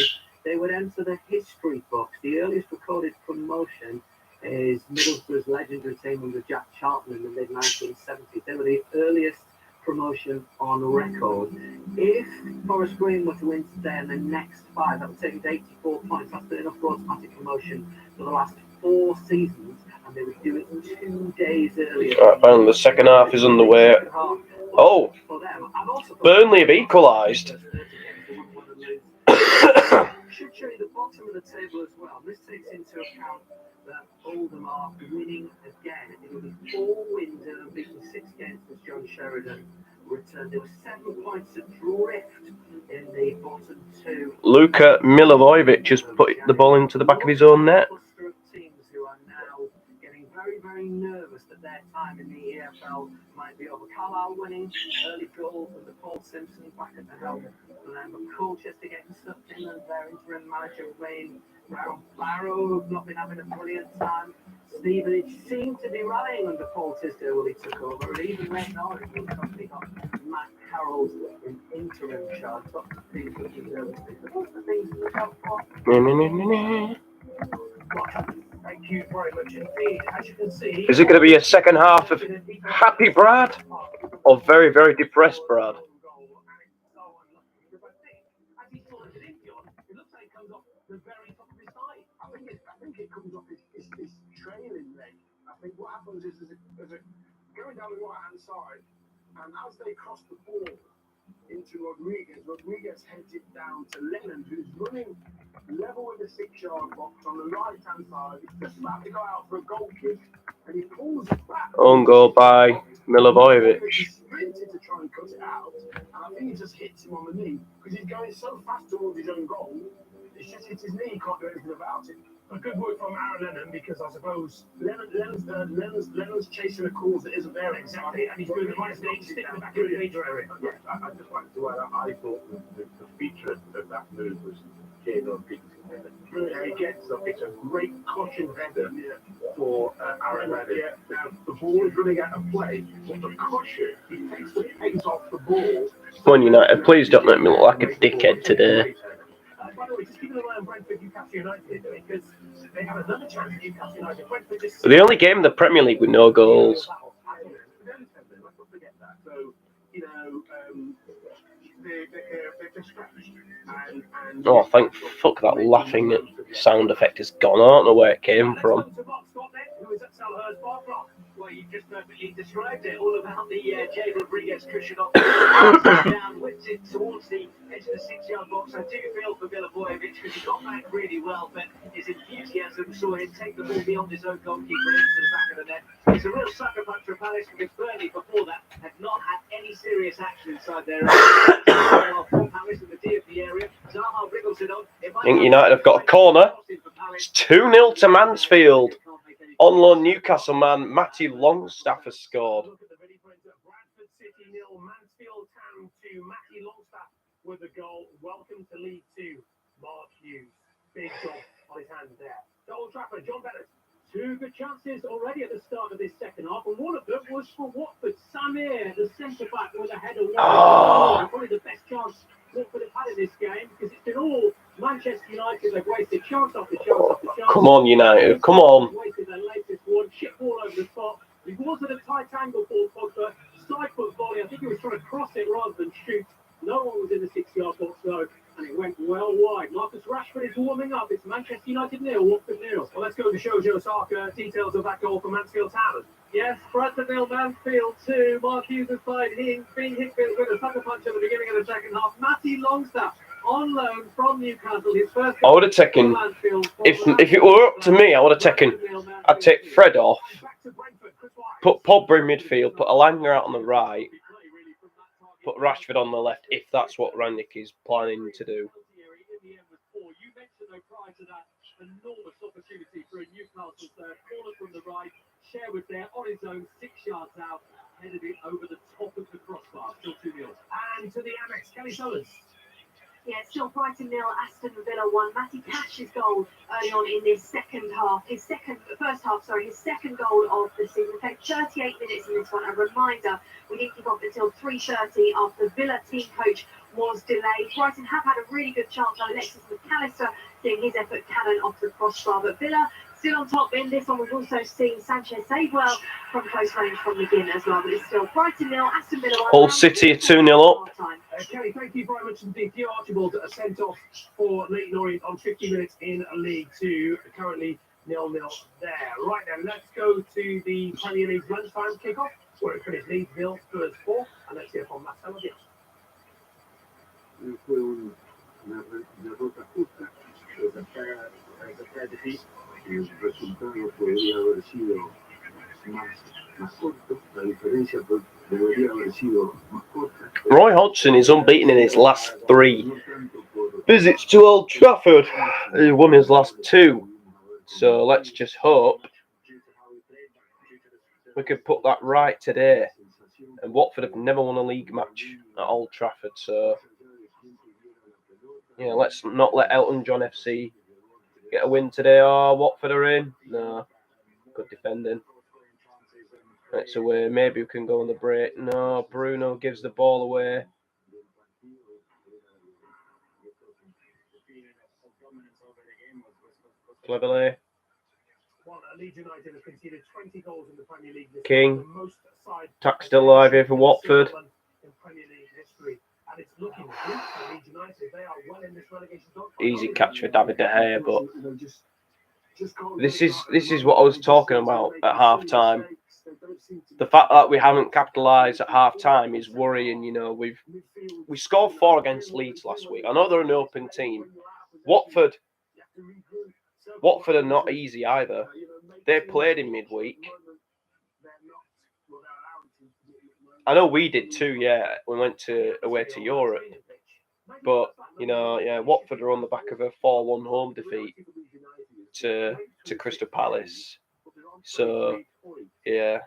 they would enter the history books. The earliest recorded promotion is Middlesbrough's legendary team under Jack Charlton in the mid-1970s. They were the earliest promotion on record. If Forest Green were to win today and the next 5, that would take it to 84 points. That's been enough for automatic promotion for the last 4 seasons, and they would do it 2 days earlier. And the second half is underway. Oh, Burnley have equalised. Should show you the bottom of the table as well. This takes into account that Oldham are winning again. It will be 4 wins and unbeaten 6 games as John Sheridan returned. There were 7 points adrift in the bottom 2. Luka Milivojevic has put the ball into the back of his own net. Teams who are now getting very, very nervous that their time in the EFL might be over. Carlisle winning early goal from the Paul Simpson back at the helm for them, but Colchester getting sucked in, and their interim manager Wayne Barrow have not been having a brilliant time. Stevenage seemed to be rallying under Paul Tisdale when he took over, and even Lake Norwich they got Matt Carroll in interim charge. Lots of things looking nervous. What's the things to look out for? Thank you very much indeed. As you can see, Is it going to be a second half of happy Brad or very, very depressed Brad? I think it comes off his trailing leg. I think what happens is going down the right hand side, and as they cross the ball into Rodriguez heads it down to Lennon, who's running level with the 6-yard box on the right hand side. He's just about to go out for a goal kick, and he pulls it back. Own goal by Milivojevic. He sprinted to try and cut it out, and I think he just hits him on the knee because he's going so fast towards his own goal. It's just hits his knee. He can't do anything about it. a good work from Aaron Lennon, because I suppose Lennon's chasing a cause that isn't there exactly, and he's doing the right thing, sticking the back in the danger area. Yeah, I just wanted to add, I thought the feature of that move was Jadon Peterson. He gets up, it's a great cushion header for Aaron Lennon. Yeah. Now, the ball is running out of play, but the cushion, he takes the pace off the ball. Come on, United, please don't make me look like a dickhead today. By the way, just keeping an eye on Brentford, Newcastle United, because they have another chance at Newcastle United. Brentford just... The only game in the Premier League with no goals. So, you know, they're scratched. Oh, thank fuck that laughing sound effect is gone. I don't know where it came from. Well, you just perfectly described it, all about the Jay Rodriguez cushion off down, whips it towards the edge of the 6-yard box. I do feel for Milivojevic because he got back really well, but his enthusiasm saw him take the ball beyond his own goalkeeper into the back of the net. It's a real sucker punch for Palace, because Burnley before that had not had any serious action inside their area. Palace in the D of the area. Zaha wriggles it on. I think United have got a corner. It's 2-0 to Mansfield. On loan Newcastle man Matty Longstaff has scored. Bradford City 0, Mansfield Town 2. Matty Longstaff with the goal. Welcome to League 2. Mark Hughes. Big job on his hands there. To Old Trafford, John Bennett. 2 good chances already at the start of this second half, and one of them was for Watford. Samir, the centre-back, with a header. Probably the best chance Watford have had in this game, because it's been all Manchester United. They've wasted chance after chance after chance. Come on, United. Come on. Wasted their latest one. Shit ball over the top. He was at a tight angle for Pogba. Side foot volley. I think he was trying to cross it rather than shoot. No one was in the 6-yard box though, and it went well wide. Marcus Rashford is warming up. It's Manchester United 0, Watford 0. Well, let's go to Shojo Osaka. Details of that goal for Mansfield Town. Yes, Bradford 0, Mansfield 2. Mark Hughes aside, being hit with a sucker punch at the beginning of the second half. Matty Longstaff on loan from Newcastle. His first. I would have taken, if it were up to me, I would have taken. I'd take Fred off, put Pogba in midfield, put Alanga out on the right, put Rashford on the left if that's what Rangnick is planning to do. You mentioned though prior to that enormous opportunity for a Newcastle third corner from the right. Cher was there on his own, 6 yards out, headed it over the top of the crossbar. Still 2-0. And to the Amex, Kelly Solus. Yeah, still Brighton 0, Aston Villa 1. Matty Cash's goal early on in this second half. His second goal of the season. Played 38 minutes in this one. A reminder, we didn't kick off until 3:30 after Villa team coach was delayed. Brighton have had a really good chance. Alexis McAllister seeing his effort cannon off the crossbar. But Villa still on top in this one. We've also seen Sanchez save well from close range from McGinn as well. But it's still Brighton 0, Aston Villa 1. Hull City are 2-0 up. Kelly, thank you very much indeed. Theo Archibald sent off for Leyton Orient on 50 minutes in League 2. Currently 0-0 there. Right now, let's go to the Premier League lunchtime kickoff, where it finished Leeds 0, Spurs 4. And let's hear from Marcelo Bielsa. Fue una derrota justa, el resultado podría haber sido más corto, la diferencia debería haber sido más corta. Roy Hodgson is unbeaten in his last 3 visits to Old Trafford. He won his last 2. So let's just hope we could put that right today. And Watford have never won a league match at Old Trafford. So, yeah, let's not let Elton John FC get a win today. Oh, Watford are in. No. Good defending. It's away. Maybe we can go on the break. No, Bruno gives the ball away. Cleverly. Leeds United have conceded 20 goals in the Premier League this King. season, the most side Tack still alive here for Watford. in Premier League history. And it's looking good for Leeds United. They are well in this relegation zone. Easy catch for David De Gea, but this is what I was talking about at half time. The fact that we haven't capitalised at half time is worrying. You know, we scored 4 against Leeds last week. I know they're an open team. Watford are not easy either. They played in midweek. I know we did too, yeah. We went away to Europe. But, you know, yeah, Watford are on the back of a 4-1 home defeat to Crystal Palace. So, yeah.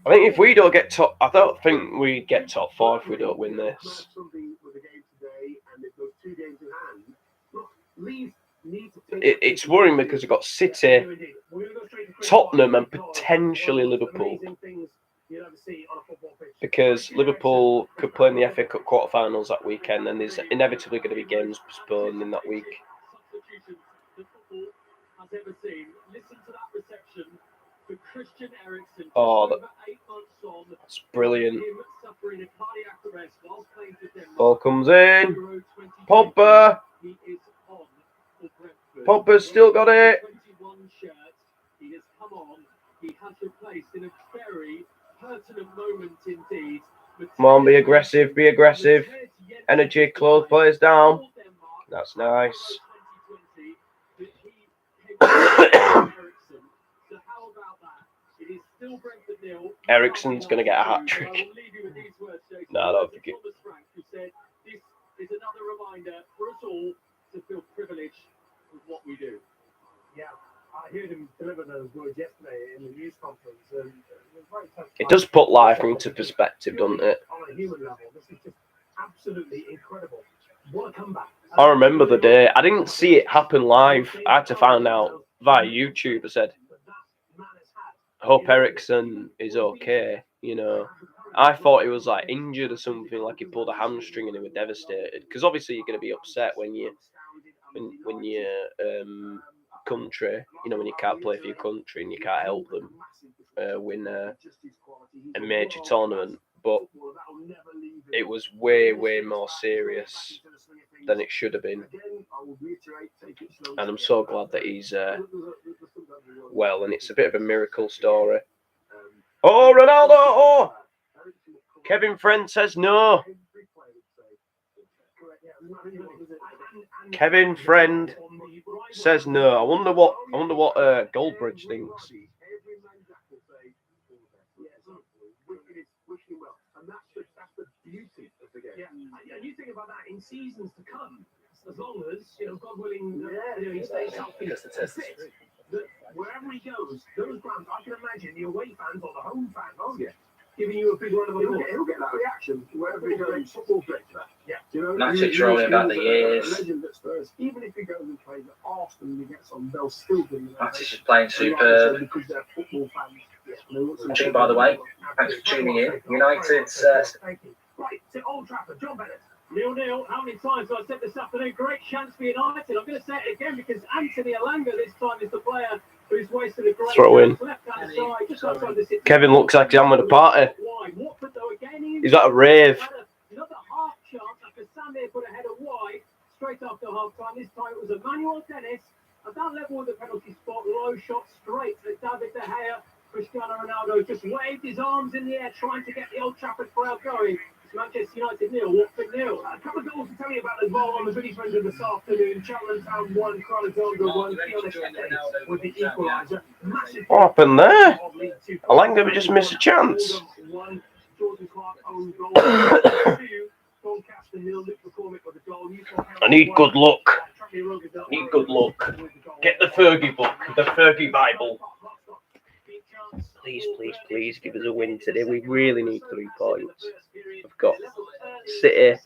I think if we don't get top, I don't think we get top 4 if we don't win this. It's worrying because we've got City, Tottenham and potentially Liverpool. Because Liverpool could play in the FA Cup quarterfinals that weekend, and there's inevitably going to be games postponed in that week. Oh, that's brilliant. Ball comes in. Pogba. Pogba's still got it. Come on, be aggressive, be aggressive. Energy, close players down. That's nice. Eriksen's going to get a hat-trick. No, I don't think it. This is another reminder for us all to feel privileged with what we do. Yeah, I heard him deliver those words yesterday in the news conference. And it was very tough. It does put life into perspective, doesn't it? On a human level, this is just absolutely incredible. What a comeback. I remember the day. I didn't see it happen live. I had to find out via YouTube. I said, I hope Eriksen is okay. You know, I thought he was like injured or something, like he pulled a hamstring and he was devastated. Because obviously you're going to be upset when your country, you know, when you can't play for your country and you can't help them win a major tournament. But it was way, way more serious than it should have been. And I'm so glad that he's well, and it's a bit of a miracle story. Oh, Ronaldo! Oh! Kevin Friend says no. Kevin Friend says no. I wonder what Goldbridge thinks. that's the beauty of the game. Yeah, and you think about that in seasons to come, as long as, God willing, he stays healthy and fit, that wherever he goes, those grounds, I can imagine the away fans or the home fans, giving you a big run of applause. He'll get that reaction wherever he goes. Football's great for that. Matic's rolling about the years. Legend at Spurs. Even if he goes and plays at Arsenal and he gets on, they'll still do that. Matic is playing superb. Because they're football fans. Actually, by the way, thanks for tuning in. United's Thank you. Right, to Old Trafford, John Bennett. 0-0. How many times have I said this afternoon? Great chance for United. I'm going to say it again because Anthony Elanga this time is the player who's wasted a great Throw in. left-hand side, just outside the city. Kevin looks like he's having a party. Wide. Watford, though, again, He's at a rave. Another half chance after Samir put a header wide straight after half time. This time it was Emmanuel Dennis at that level of the penalty spot. Low shot straight at David De Gea. Cristiano Ronaldo just waved his arms in the air trying to get the Old Trafford crowd going. It's Manchester United 0, Watford 0. A couple of goals to tell you about as well on the British friends of this afternoon. Cheltenham Town 1, Cronenberg 1, Fiona with the equaliser. Massive. What happened there? Elanga just missed a chance. Jordan Clark own goal. 2, Doncaster 0, Luke McCormick with the goal. I need good luck. Need good luck. Get the Fergie book, the Fergie Bible. Please, please, please give us a win today. We really need 3 points. We've got City,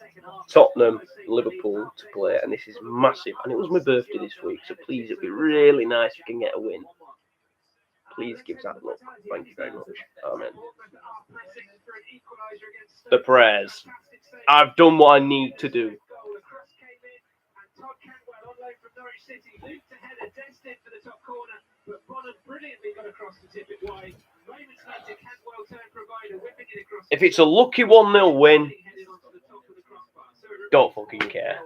Tottenham, Liverpool to play, and this is massive. And it was my birthday this week, so please, it'd be really nice if we can get a win. Please give us that luck. Thank you very much. Amen. The prayers. I've done what I need to do. If it's a lucky 1-0 win, don't fucking care.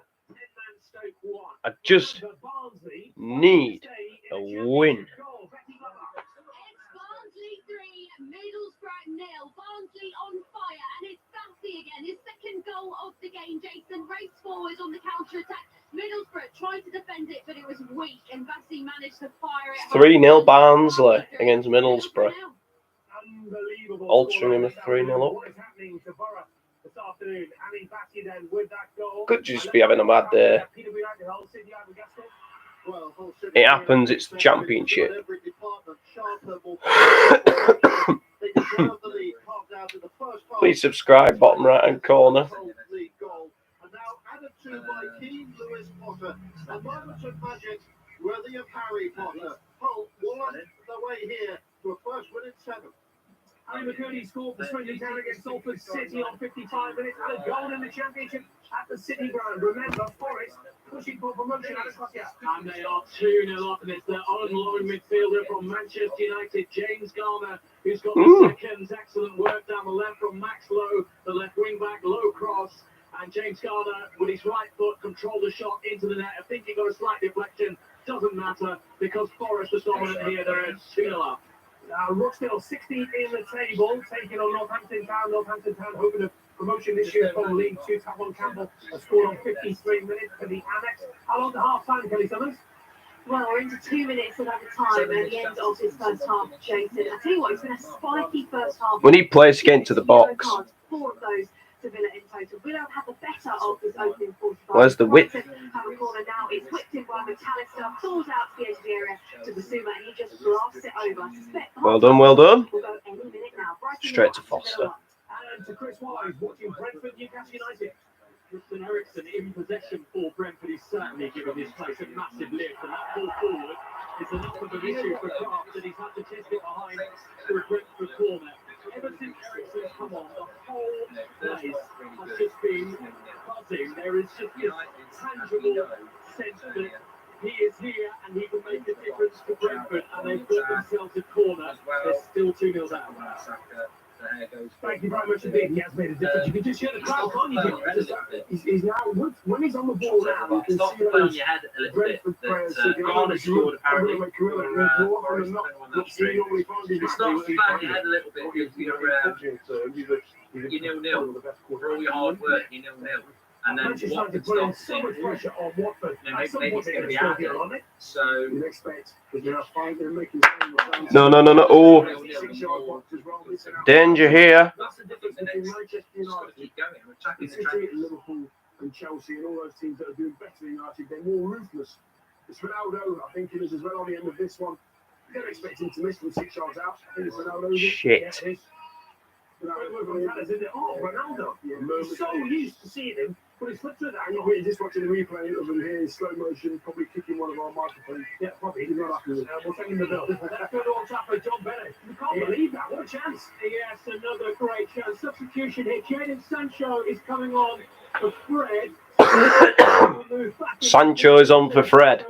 I just need a win. Barnsley 3, Middlesbrough 0. Barnsley on fire, and it's Bassey again. His second goal of the game. Jason raced forward on the counter-attack. Middlesbrough tried to defend it, but it was weak, and Bassey managed to fire it. 3-0 Barnsley against Middlesbrough. Altering him a 3-0 up. Could just be having a bad day. It happens, it's the championship. Please subscribe, bottom right hand corner. And now added to by Keane Lewis Potter, a moment of magic worthy of Harry Potter. Hull won the way here to a first win in 7. Harry McCurdy scored for Swindon Town against Salford City on 55 minutes and a goal in the championship at the City ground. Remember, Forest pushing for promotion at Scotland. And they are 2-0 up, and it's the on-loan midfielder from Manchester United, James Garner, who's got the seconds. Excellent work down the left from Max Lowe, the left wing-back, low cross. And James Garner, with his right foot, controlled the shot into the net. I think he got a slight deflection. Doesn't matter, because Forest is dominant here. They're 2-0 up. Rochdale 16th in the table, taking on Northampton Town. Northampton Town hoping of promotion this year from League 2. Tavon Campbell has scored on 53 minutes for the Annex. How long to half-time, Kelly Summers? Well, we're into 2 minutes without a time at the end of this first half, Jason. I tell you what, it's been a spiky first half. We need players to get into the box. 4 of those to Villa in total. Villa have had the better of this opening 45. Where's the width? Have a corner now. It's whipped in by McAllister, falls out to the edge of the area to Basuma, and he just blasts it over. I suspect Well done, well done. We'll go any minute now. Brighton Straight to Watford, Foster. And to Chris Wise, watching Brentford Newcastle United. Christian Eriksen in possession for Brentford is certainly giving this place a massive lift, and that ball forward is enough of an issue for Kraft that he's had to test it behind for a Brentford corner. Ever since Eriksen's come on, the whole place has just been buzzing. There is just this tangible sense that he is here and he can make a difference to Brentford, and they've got themselves a corner. They're still 2-0 down. Thank you very much indeed. He has made a difference. You can just hear the crowd, can't you? He's now, when he's on the ball now, you can see those Brentford players. Garner scored apparently. It's not bang your head a little bit. You're 0-0 for all your hard work. You're 0-0. And then Manchester Watford United put in start so much pressure on Watford. Then At some maybe point it's they're going going to be to out still there. on it. So You'd expect because they're fine, they're making No. Oh, danger here. That's the difference between Manchester United, keep going. We're attacking the City, trend. Liverpool, and Chelsea, and all those teams that are doing better than United. They're more ruthless. It's Ronaldo. I think it is as well on the end of this one. You don't expect him to miss from 6 yards out. I think it's Ronaldo. Shit. Ronaldo. He's so used to seeing him, but he slipped through that. And you're just watching the replay of him here in slow motion, probably kicking one of our microphones. Yeah, probably. He's not happy with it. We'll send him the bill. That's good old Trafford, John Bennett. You can't believe that. What a chance. Yes, another great chance. Substitution here. Jadon Sancho is coming on for Fred. Sancho is on for Fred.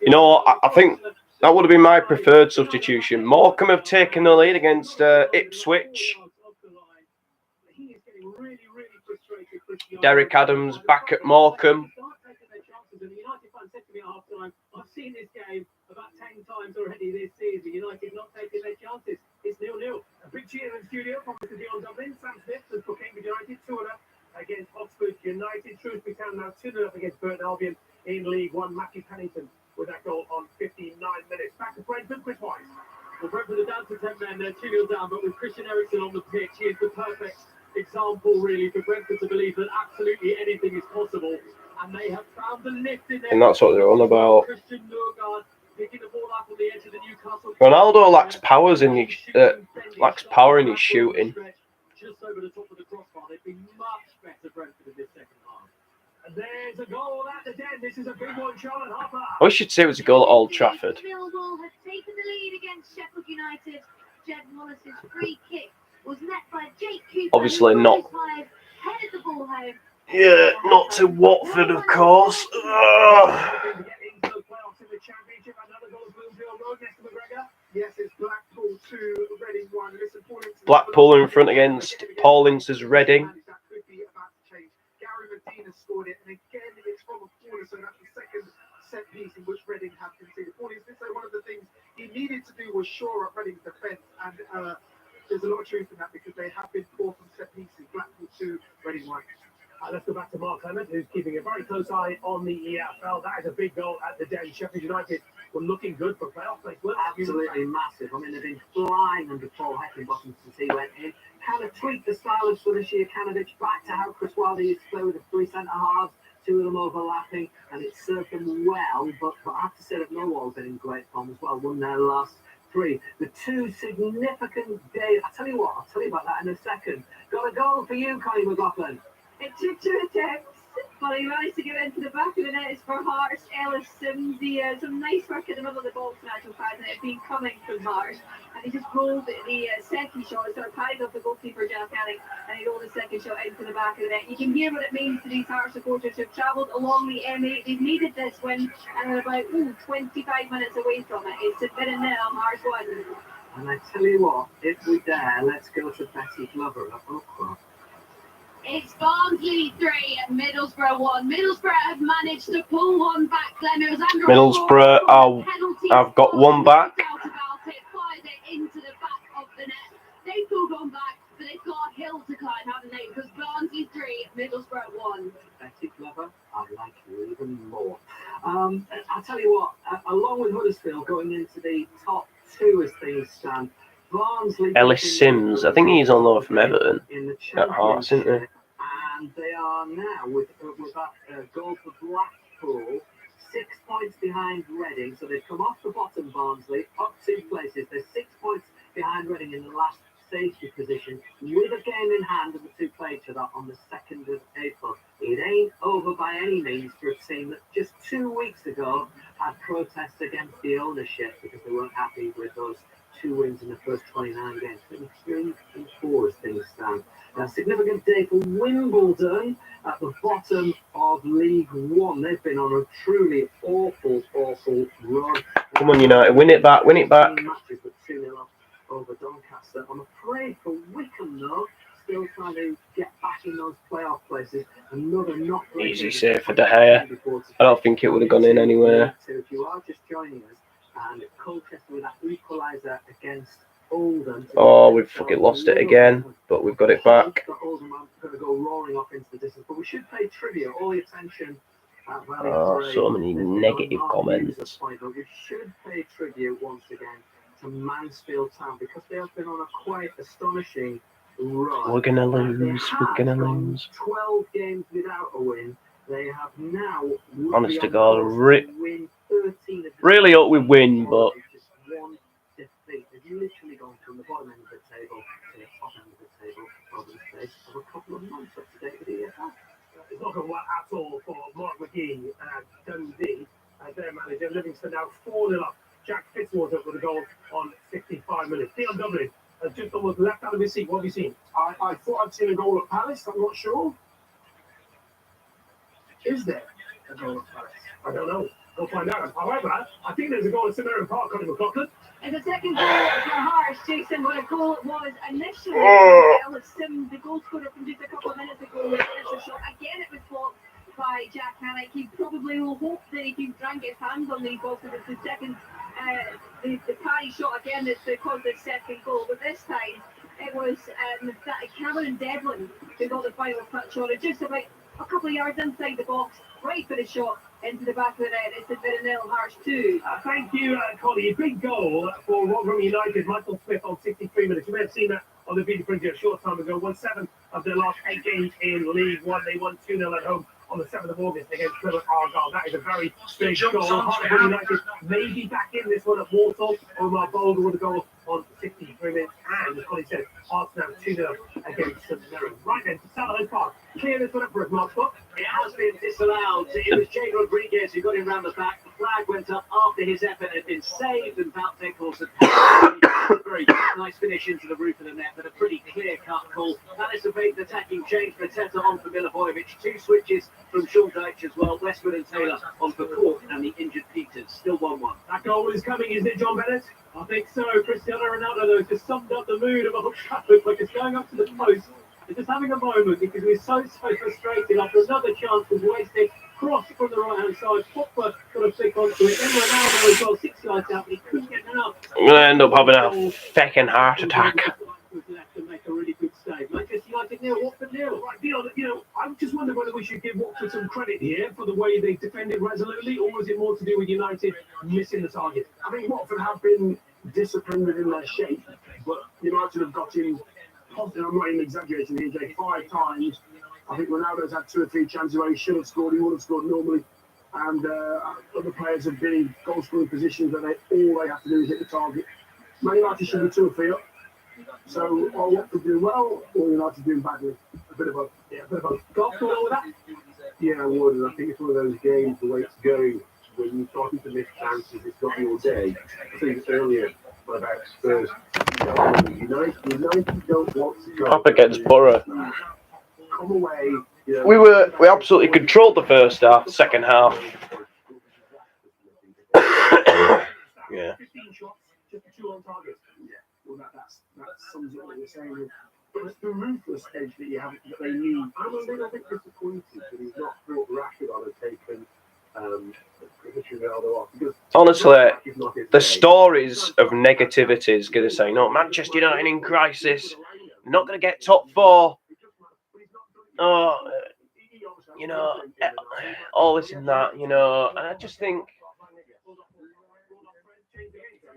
You know, I think that would have been my preferred substitution. Morecambe have taken the lead against Ipswich. Derek Adams back at Morecambe. I've seen this game about 10 times already this season. United not taking their chances. It's 0-0. A big cheer in the studio from Mr. Dion Dublin. Sam Smith has put Cambridge United 2-0 against Oxford United. Shrewsbury Town now 2-0 against Burton Albion in League One. Matthew Pennington with that goal on 59 minutes. Back to Brentford, Chris Wise. Well, Brentford are down to 10 men. They're 2-0 down, but with Christian Eriksen on the pitch, he is the perfect example, really, for Brentford to believe that absolutely anything is possible. And they have found the lift in there. And that's what they're on about. Christian Nørgaard picking the ball up on the edge of the Newcastle. Ronaldo lacks power in his shooting. Just over the top of the crossbar. They've been much better, Brentford, in this second half. And there's a goal at the Den. This is a big one, Charlotte Harper. I wish you'd say it was a goal at Old Trafford. Millwall have taken the lead against Sheffield United. Jed Wallace's free kick was met by Jake Cooper. Obviously not. Headed the ball home. Yeah, not to Watford, of course. Ugh. Yes, it's Blackpool 2, Reading 1. Listen, Blackpool in front against Paul Ince's Reading. That could be about to change. Gary Medina scored it, and again, it's from a corner, so that's the second set piece in which Reading have conceded. Paul Ince did say one of the things he needed to do was shore up Reading's defence, and there's a lot of truth in that because they have been poor from set pieces. Blackpool 2, Reading 1. Let's go back to Mark Clement, who's keeping a very close eye on the EFL. That is a big goal at the Den. Sheffield United were looking good for playoff place. Absolutely massive. I mean, they've been flying under Paul Heckingbottom since he went in. Kind of tweaked the style of Sudashir Kanovich back to how Chris Wilder used to play with the three centre-halves, two of them overlapping, and it served them well. But I have to say that Millwall's been in great form as well, won their last three. The two significant days. I'll tell you what, I'll tell you about that in a second. Got a goal for you, Connie McLaughlin. It took 2 attempts, but he managed to get into the back of the net. It's for Hearts. Ellis Sims, some nice work in the middle of the box in actual fact, and it had been coming from Hearts. And he just rolled the second shot, sort of tied off the goalkeeper, Jack Canning, and he rolled the second shot into the back of the net. You can hear what it means to these Hearts supporters who have travelled along the M8. They've needed this win, and they're about 25 minutes away from it. It's a bit of nil, Hearts 1. And I tell you what, if we dare, let's go to Betty Glover at Oakland. It's Barnsley 3 and Middlesbrough 1. Middlesbrough have managed to pull one back. Middlesbrough, I've got one back. Fired it into the back of the net. They pulled one back, but they've got a hill to climb, haven't they? Because Barnsley 3, Middlesbrough 1. Betty Glover, I like you even more. I'll tell you what, along with Huddersfield going into the top two as things stand, Barnsley... Ellis Sims, I think he's on loan from Everton at Hearts, isn't he? And they are now, with that goal for Blackpool, 6 points behind Reading. So they've come off the bottom, Barnsley, up 2 places. They're 6 points behind Reading in the last safety position, with a game in hand, and the two play each other on the 2nd of April. It ain't over by any means for a team that just 2 weeks ago had protests against the ownership because they weren't happy with those 2 wins in the first 29 games. 3 and 4 as things stand. A significant day for Wimbledon at the bottom of League One. They've been on a truly awful run. Come on, United, win it back, win it back. Matches, but 2-0 over Doncaster. I'm afraid for Wickham, though, still trying to get back in those playoff places. Another not easy save for De Gea. I don't think it would have gone in anywhere. If you are just joining us, and Colchester with that equaliser against Oldham. Oh, we've fucking lost it again, but we've got it back. Oldham are going to go roaring off into the distance. But we should play trivia. All the attention at Valley Parade. So many negative comments. But we should play trivia once again to Mansfield Town because they have been on a quite astonishing run. We're gonna lose. We're gonna lose. 12 games without a win. They have now. Honest to God, win 13 of really hope we win, but just one defeat. They've literally gone from the bottom end of the table to the top end of the table over the space of a couple of months up to date with the EFL. It's not going well at all for Mark McGee and Dundee as their manager. Livingston now 4-0 up. Jack Fitzwater with a goal on 65 minutes. Dion Dublin has just almost left out of his seat. What have you seen? I thought I'd seen a goal at Palace. I'm not sure. Is there a goal at Palace? I don't know. We'll find out. However, I think there's a goal at St Mirren Park, Conor McLaughlin. And the second goal for Hearts, Jason, what a goal it was initially. Well, Sim, the goal scorer from just a couple of minutes ago, with initial shot. Again, it was blocked by Jack Hannock. He probably will hope that he can try and get his hands on these balls because it's the second, the parry shot again that's caused the second goal. But this time, it was Cameron Devlin who got the final touch on it, just about a couple of yards inside the box, right for the shot into the back of the net. It's St Mirren 0, Hearts 2. Thank you, Collie. A big goal for Rotherham United. Michael Smith on 63 minutes. You may have seen that on the video printer a short time ago. Won 7 of their last 8 games in League One. They won 2-0 at home on the 7th of August against Plymouth Argyle. That is a very big goal. Rotherham United may be back in this one at Walsall. Omar Boulder with a goal on 63 minutes. And as Collie said, Hearts now 2-0 against St Mirren. Right then, to Selhurst Park. Clear this one up for us, Mark Scott. It has been disallowed. It was Jay Rodriguez who got him round the back. The flag went up after his effort had been saved, and Wout Weghorst had very nice finish into the roof of the net, but a pretty clear-cut call. Alison Bates attacking change for Teta on for Milivojevic. 2 switches from Sean Dyche as well. Westwood and Taylor on for Cork and the injured Peters. Still 1-1. That goal is coming, isn't it, John Bennett? I think so. Cristiano Ronaldo, though, just summed up the mood of a hook shot. Looks like it's going up to the post. They're just having a moment because we're so frustrated after another chance was wasted. Cross from the right-hand side. Popper got a flick onto it. Then Ronaldo as well, 6 yards out, but he couldn't get enough. I'm going to end up having a fucking heart attack. Was left to make a really good save. Manchester United 0, Watford 0. Right, Dion, I just wonder whether we should give Watford some credit here for the way they defended resolutely, or was it more to do with United missing the target? I think Watford have been disciplined within their shape, but United have got in. I'm not even exaggerating here, Jay. 5 times. I think Ronaldo's had 2 or 3 chances where he should have scored. He would have scored normally. And other players have been in goal scoring positions where all they have to do is hit the target. Man United should be 2 or 3 up. So, or Watford doing well, or United doing badly. A bit of both. Yeah, a bit of both. Golf ball with that? Yeah, I would. And I think it's one of those games, the way it's going, when you're starting to miss chances, it's not your day. I think earlier about Spurs. United don't want to go Up against Borough. Come away. We absolutely controlled the first half, second half. Yeah. 15 shots, just 2 on target. Yeah, well, that sums up what you're saying. But it's the ruthless edge that you have that they need. I'm a little bit disappointed that he's not brought Rashford on and taken Ronaldo off. Honestly, the stories of negativity is going to say, no, Manchester United in crisis, not going to get top 4. Oh, all this and that, and I just think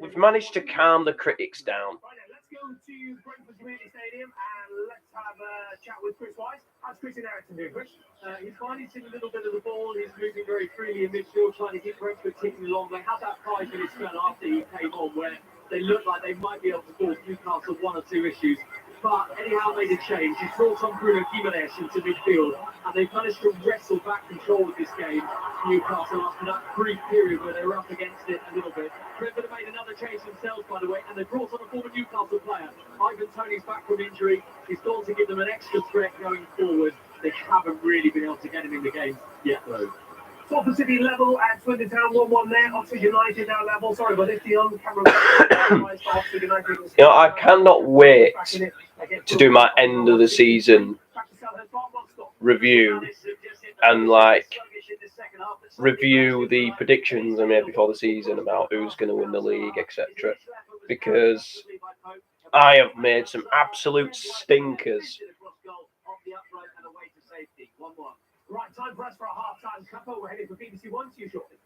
we've managed to calm the critics down. Let's go to Brentford Community Stadium and let's have a chat with Chris Wise. How's Chris in Ericsson doing, Chris? He's finding a little bit of the ball. He's moving very freely in midfield, trying to keep Brentford ticking along. They had that 5-minute spell after he came on where they looked like they might be able to force Newcastle 1 or 2 issues. But anyhow, made a change. He's brought on Bruno Guimaraes into midfield, and they've managed to wrestle back control of this game, Newcastle, after that brief period where they were up against it a little bit. Brentford have made another change themselves, by the way, and they brought on a former Newcastle player. Ivan Toney's back from injury. He's thought to give them an extra threat going forward. They haven't really been able to get him in the game yet, though. Salford City level at Swindon Town, 1-1 there. Oxford United now level. Sorry about this, Dion. Oxford United. I cannot wait to do my end of the season review and review the predictions I made before the season about who's going to win the league, etc. Because I have made some absolute stinkers time for us for a half-time cuppa. We're heading for BBC One to you shortly.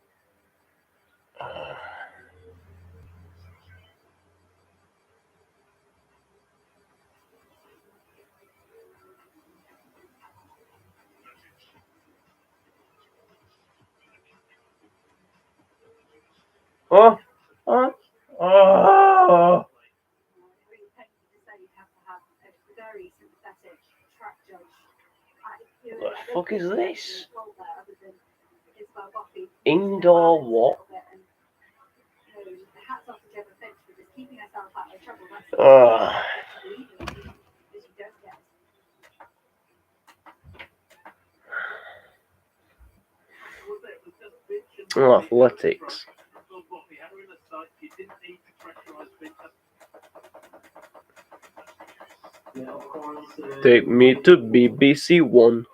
Oh. Really painful to say you have to have a very sympathetic track judge. What the fuck is this? Isabel Buffy. Indoor what? Hats off to Gemma Finch for just keeping herself out of trouble. That's Oh. Athletics. Take me to BBC One.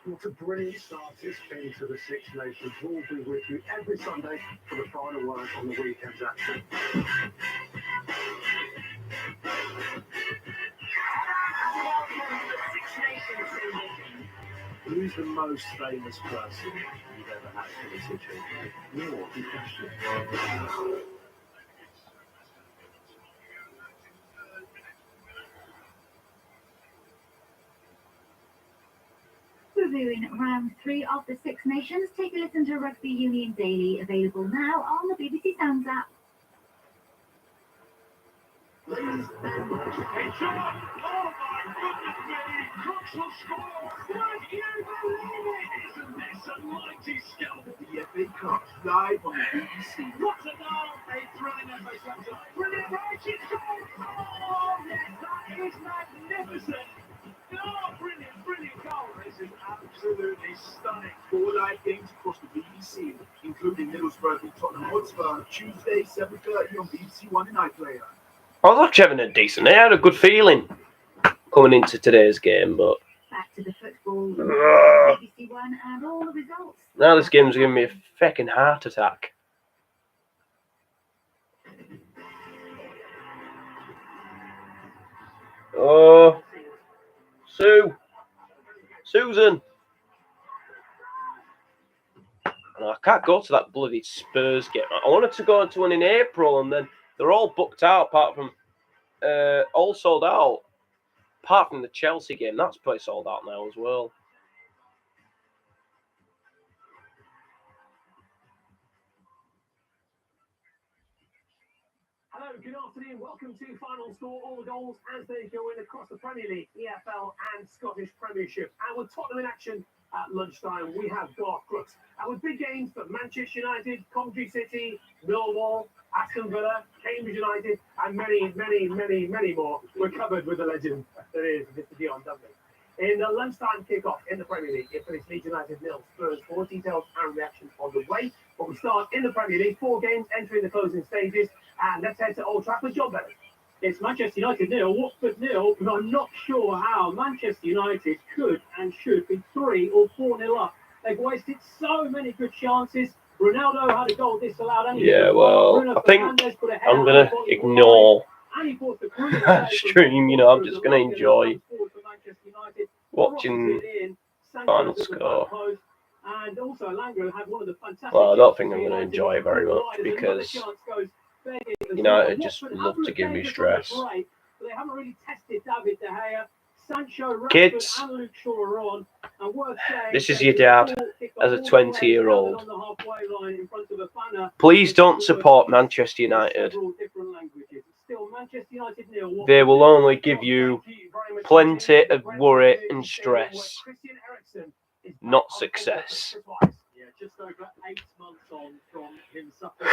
What a brilliant start this been to the Six Nations. We'll be with you every Sunday for the final word on the weekend's action. Who's the most famous person you've ever had for the City? You're the question. Reviewing round 3 of the Six Nations, take a listen to Rugby Union Daily, available now on the BBC Sounds app. The FA Cup live on the BBC. What a goal! A thrilling FA Cup. Brilliant right, she's scored! Oh, yes, that is magnificent! Oh, brilliant goal! This is absolutely stunning. 4 live games across the BBC, including Middlesbrough and Tottenham Hotspur, Tuesday, 7:30 on BBC One in iPlayer. I was actually having a decent. I had a good feeling coming into today's game, but Back to the football, BBC One and all the results. now this game's giving me a fucking heart attack. Oh, Susan. Oh, I can't go to that bloody Spurs game. I wanted to go to one in April, and then they're all booked out, apart from all sold out. Apart from the Chelsea game, that's probably sold out now as well. Hello, good afternoon. Welcome to Final Score. All the goals as they go in across the Premier League, EFL and Scottish Premiership. And with Tottenham in action at lunchtime, we have Garth Crooks. And with big games for Manchester United, Coventry City, Millwall, Aston Villa, Cambridge United, and many more, we're covered with the legend that is Mr. Dion Dudley. In the lunchtime kickoff in the Premier League, it finished Leeds United 0, Spurs 4. Details and reactions on the way. But we start in the Premier League, 4 games entering the closing stages. And let's head to Old Trafford. John Bennett. It's Manchester United 0, Watford 0, but I'm not sure how Manchester United could and should be 3 or 4-0 up. They've wasted so many good chances. Ronaldo had a goal disallowed. Yeah, well, I think I'm going to ignore stream, you know, I'm just going to enjoy watching Final Score. And also Langro had one of the fantastic. Well, I don't think I'm going to enjoy it very much because United just love to give me stress. They haven't really tested David De Gea. Sancho, Kids, and Luke Shaw are on. And worth saying, this is your dad as a 20-year-old. Please don't support Manchester United. They will only give you plenty of worry and stress, not success. Yeah, just over 8 months on from him suffering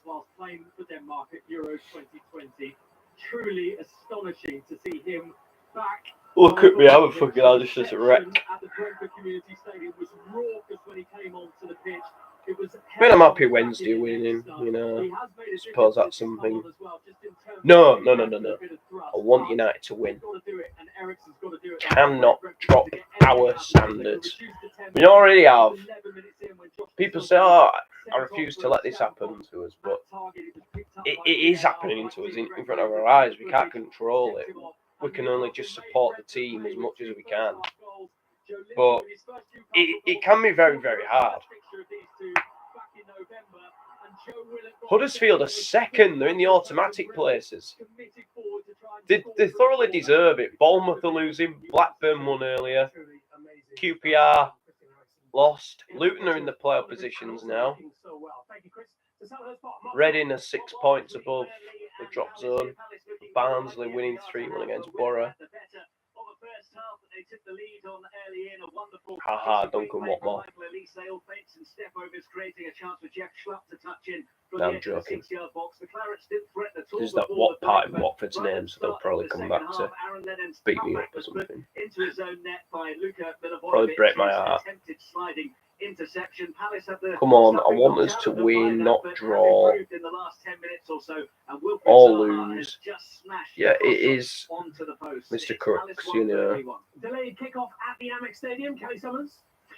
whilst playing for Denmark at Euro 2020. Truly astonishing to see him back. Look at me, I'm a fucking just a wreck. At the Brentford Community Stadium was raucous when he came onto the pitch. It was I'm happy Wednesday winning, you know. I suppose that's something. No. I want United to win. Cannot drop our standards. We already have people say, "Oh, I refuse to let this happen to us," but it is happening to us in front of our eyes. We can't control it. We can only just support the team as much as we can. But it can be very, very hard. Huddersfield are second. They're in the automatic places. They thoroughly deserve it. Bournemouth are losing. Blackburn won earlier. QPR lost. Luton are in the playoff positions now. Reading are 6 points above the drop zone. Barnsley winning 3-1 against Borough. Haha, Duncan Watmore. No, I'm joking. There's that Watt part in Watford's name, so they'll probably come back to beat me up or something. Probably break my heart. Come on, I want us to win, not draw or lose. Yeah, it is Mr. Crooks, you know. Delayed kickoff at the Amex Stadium, Kelly Summers.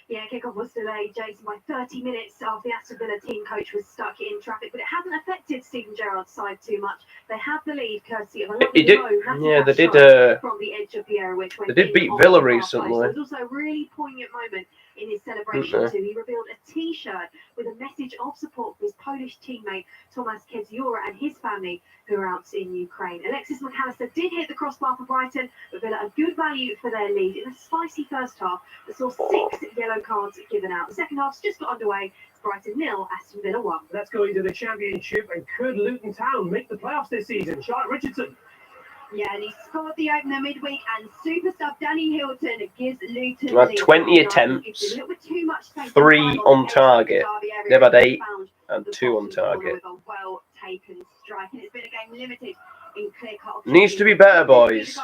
Yeah, kickoff was delayed, Jason, by 30 minutes after the Aston Villa team coach was stuck in traffic, but it hasn't affected Steven Gerrard's side too much. They have the lead courtesy of a lovely they did. From the edge of the area, which went they did beat on Villa the recently. So it was also a really poignant moment in his celebration too. He revealed a T-shirt with a message of support for his Polish teammate Tomasz Keziora and his family who are out in Ukraine. Alexis McAllister did hit the crossbar for Brighton, but Villa a good value for their lead in a spicy first half that saw 6 yellow cards given out. The second half's just got underway. It's Brighton 0, Aston Villa 1. Let's go into the Championship, and could Luton Town make the playoffs this season? Charlotte Richardson. Yeah, and he scored the opener midweek, and super sub Danny Hilton gives Luton They had 20 attempts, 3 on target. They've had 8 and 2 on target. Needs to be better, boys.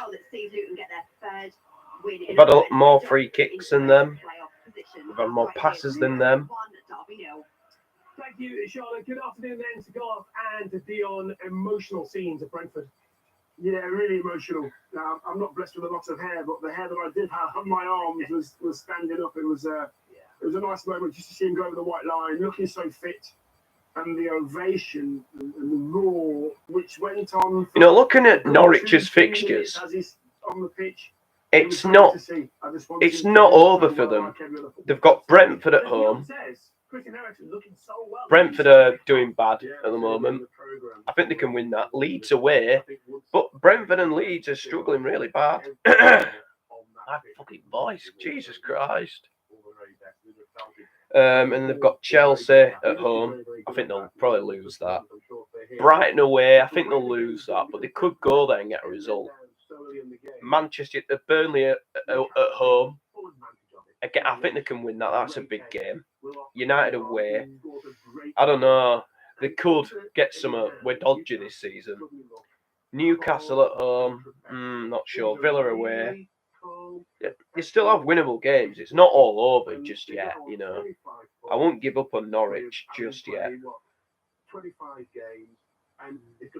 We've had a lot more free kicks than them. We've had more passes than them. Thank you, Charlotte. Good afternoon then to Garth and Dion. Emotional scenes at Brentford. Yeah, really emotional. I'm not blessed with a lot of hair, but the hair that I did have on my arms was standing up. It was a nice moment just to see him go over the white line, looking so fit, and the ovation and the roar which went on. You know, looking at Norwich's fixtures, as he's on the pitch, it's not over for them. They've got Brentford at home. Brentford are doing bad at the moment. I think they can win that. Leeds away, but Brentford and Leeds are struggling really bad. My fucking voice, Jesus Christ. And they've got Chelsea at home. I think they'll probably lose that. Brighton away, I think they'll lose that, but they could go there and get a result. Manchester, Burnley at home. Again, I think they can win that. That's a big game. United away. I don't know. They could get some. We're dodgy this season. Newcastle at home. Not sure. Villa away. Yeah, they still have winnable games. It's not all over just yet, you know. I won't give up on Norwich just yet. 25 games, and this is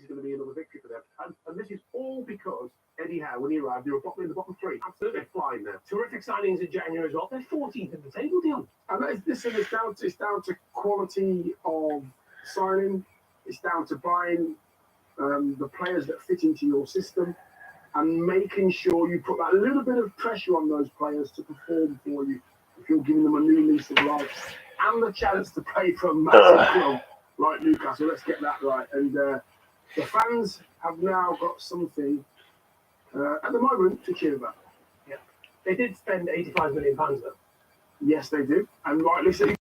going to be another victory for them. And this is all because Eddie Howe, when he arrived, they were in the bottom 3. Absolutely, they're flying now. Terrific signings in January as well. They're 14th in the table, Dion. And it's down to quality of signing. It's down to buying the players that fit into your system and making sure you put that little bit of pressure on those players to perform for you if you're giving them a new lease of life and the chance to play for a massive club like Newcastle. Let's get that right. And the fans have now got something at the moment to cheer about. Yeah, they did spend £85 million though. Yes, they do, and rightly so.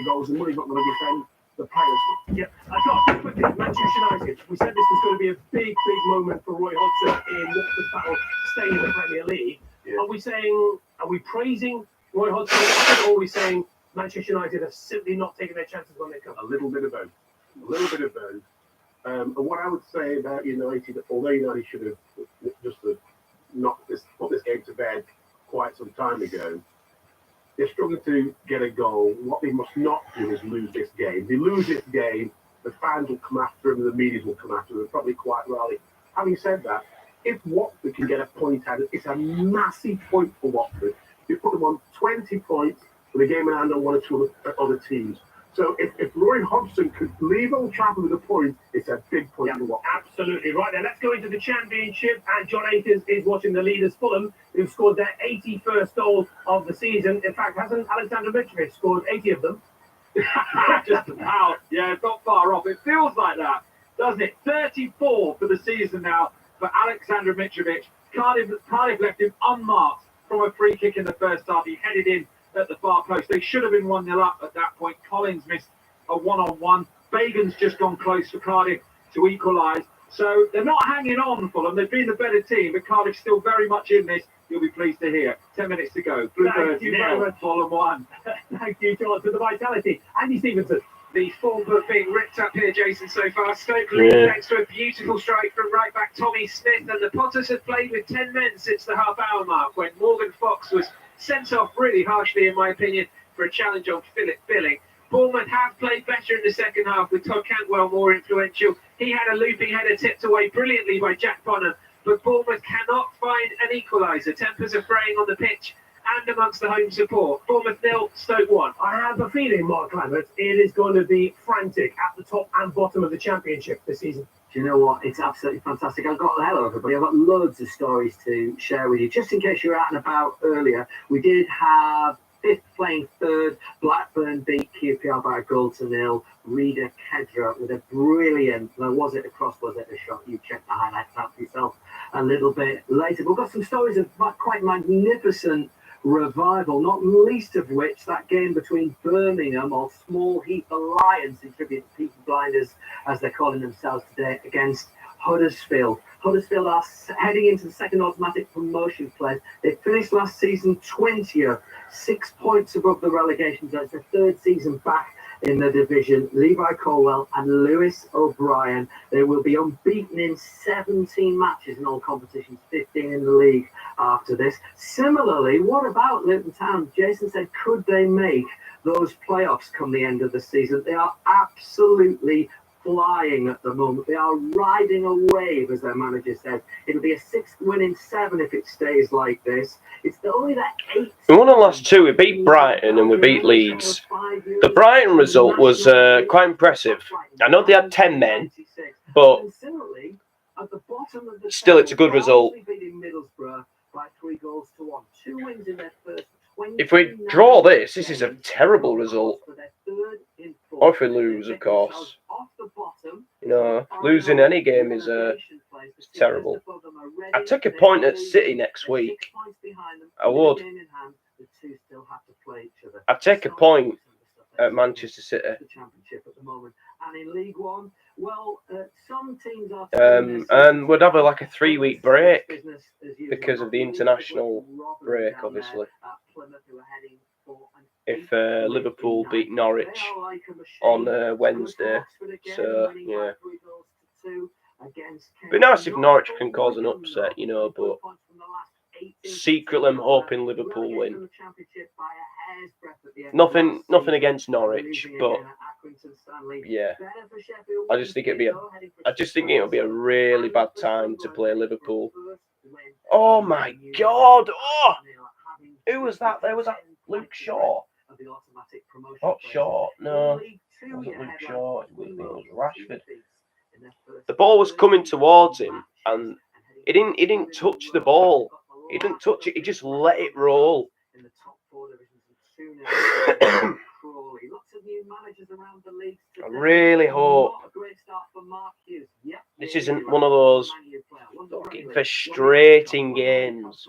Goals and money's not going to defend the players. Yeah, I got quickly. Manchester United. We said this was going to be a big moment for Roy Hodgson in Watford battle, staying in the Premier League. Yeah. Are we praising Roy Hodgson, or are we saying Manchester United are simply not taking their chances when they come? A little bit of both. And what I would say about United, although United should have just put this game to bed quite some time ago, they're struggling to get a goal. What they must not do is lose this game. If they lose this game, the fans will come after him, the media will come after him, probably quite rarely. Having said that, if Watford can get a point out, it's a massive point for Watford. You put them on 20 points with a game in hand on one or two other teams. So if Roy Hodgson could leave Old Trafford with a point, it's a big point for Watford. Absolutely. Right then, let's go into the Championship. And John Akers is watching the leaders, Fulham, who've scored their 81st goal of the season. In fact, hasn't Alexander Mitrovic scored 80 of them? Just about. Yeah, it's not far off. It feels like that, doesn't it? 34 for the season now for Alexander Mitrovic. Cardiff left him unmarked from a free kick in the first half. He headed in at the far post. They should have been 1-0 up at that point. Collins missed a one-on-one. Bagan's just gone close for Cardiff to equalise. So they're not hanging on, Fulham. They've been the better team, but Cardiff's still very much in this. You'll be pleased to hear. 10 minutes to go. Bluebirds nil, Fulham 1. Thank you, John, for the vitality. Andy Stevenson. The form book being ripped up here, Jason, so far. Stoke lead thanks to a beautiful strike from right back Tommy Smith, and the Potters have played with 10 men since the half-hour mark when Morgan Fox was sent off really harshly, in my opinion, for a challenge on Philip Billing. Bournemouth have played better in the second half with Todd Cantwell more influential. He had a looping header tipped away brilliantly by Jack Bonham, but Bournemouth cannot find an equaliser. Tempers are fraying on the pitch and amongst the home support. Bournemouth 0, Stoke 1. I have a feeling, Mark Lambert, it is going to be frantic at the top and bottom of the Championship this season. Do you know what? It's absolutely fantastic. I've got, hello everybody, I've got loads of stories to share with you. Just in case you were out and about earlier, we did have fifth playing third. Blackburn beat QPR by a goal to nil. Rida Kedra with a brilliant, was it a cross, was it a shot? You check the highlights out for yourself a little bit later. We've got some stories of quite magnificent revival, not least of which that game between Birmingham, or Small Heath Alliance, in tribute to Peaky Blinders, as they're calling themselves today, against Huddersfield. Huddersfield are heading into the second automatic promotion play. They finished last season 20th, 6 points above the relegation zone. It's the third season back in the division. Levi Colwell and Lewis O'Brien, they will be unbeaten in 17 matches in all competitions, 15 in the league after this. Similarly, what about Luton Town? Jason said, could they make those playoffs come the end of the season? They are absolutely flying at the moment. They are riding a wave, as their manager said. It'll be a 6th win in 7 if it stays like this. It's only that 8. We won the last two. We beat Brighton and we beat Leeds. The Brighton result was quite impressive. I know they had 10 men, but still it's a good result. If we draw this is a terrible result. Or if we lose, of course. You know, losing any game is terrible. I'd take a point at City next week. I would. I'd take a point at Manchester City. And in League One, well, some teams are and we'd have a 3-week break because of the international break, obviously. If Liverpool beat Norwich on Wednesday, so yeah. It'd be nice if Norwich can cause an upset, you know, but secretly I'm hoping Liverpool win. Nothing against Norwich, but yeah, I just think it'll be a really bad time to play Liverpool. Oh my God! Oh, who was that? There was that Luke Shaw. Not Shaw. No, it wasn't Luke Shaw. It was Rashford. The ball was coming towards him, and he didn't touch the ball. He didn't touch it. He just let it roll. I really hope this isn't one of those fucking frustrating games.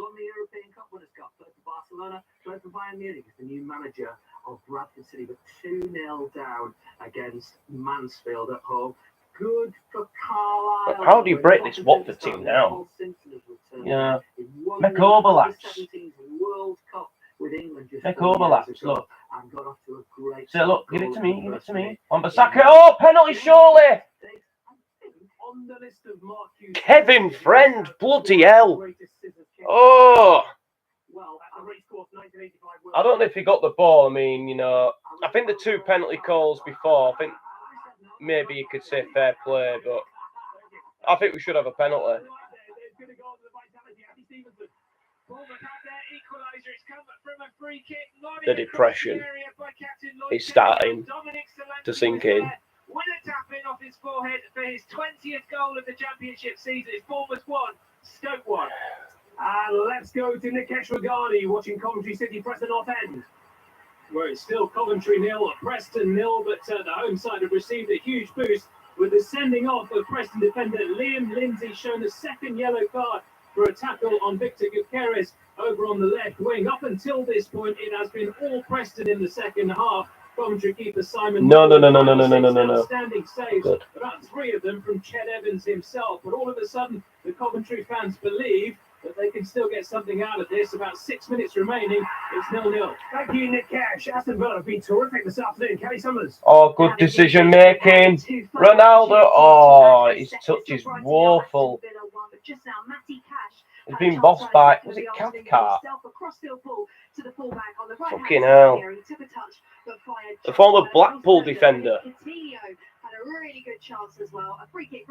The new manager of Bradford City, but 2-0 down against Mansfield at home. Good for Carlisle. How do you break this Watford team now? Yeah, make overlaps. Make overlaps. Look. So look, give it to me. Give it to me. Wan-Bissaka. Oh, penalty surely. Kevin Friend, bloody hell. Oh. I don't know if he got the ball. I mean, you know, I think the 2 penalty calls before, I think maybe you could say fair play, but I think we should have a penalty. The depression is starting to sink in. Winner tapping off his forehead for his 20th goal of the championship season. It's Bournemouth 1, Stoke 1. And let's go to Nikesh Regani watching Coventry City Preston North End. Where it's still Coventry 0, Preston 0, but the home side have received a huge boost with the sending off of Preston defender Liam Lindsay, shown a second yellow card for a tackle on Victor Gutierrez over on the left wing. Up until this point, it has been all Preston in the second half. Coventry keeper Simon. No. Outstanding saves, Good. about 3 of them from Ched Evans himself. But all of a sudden, the Coventry fans believe that they can still get something out of this. About 6 minutes remaining. It's 0-0. Thank you, Nick Cash. Aston Villa have been terrific this afternoon. Kelly Summers. Oh, good decision making. Ronaldo. Oh, his touch is woeful. He's been bossed by, was it Cathcart? Fucking hell. The former Blackpool defender.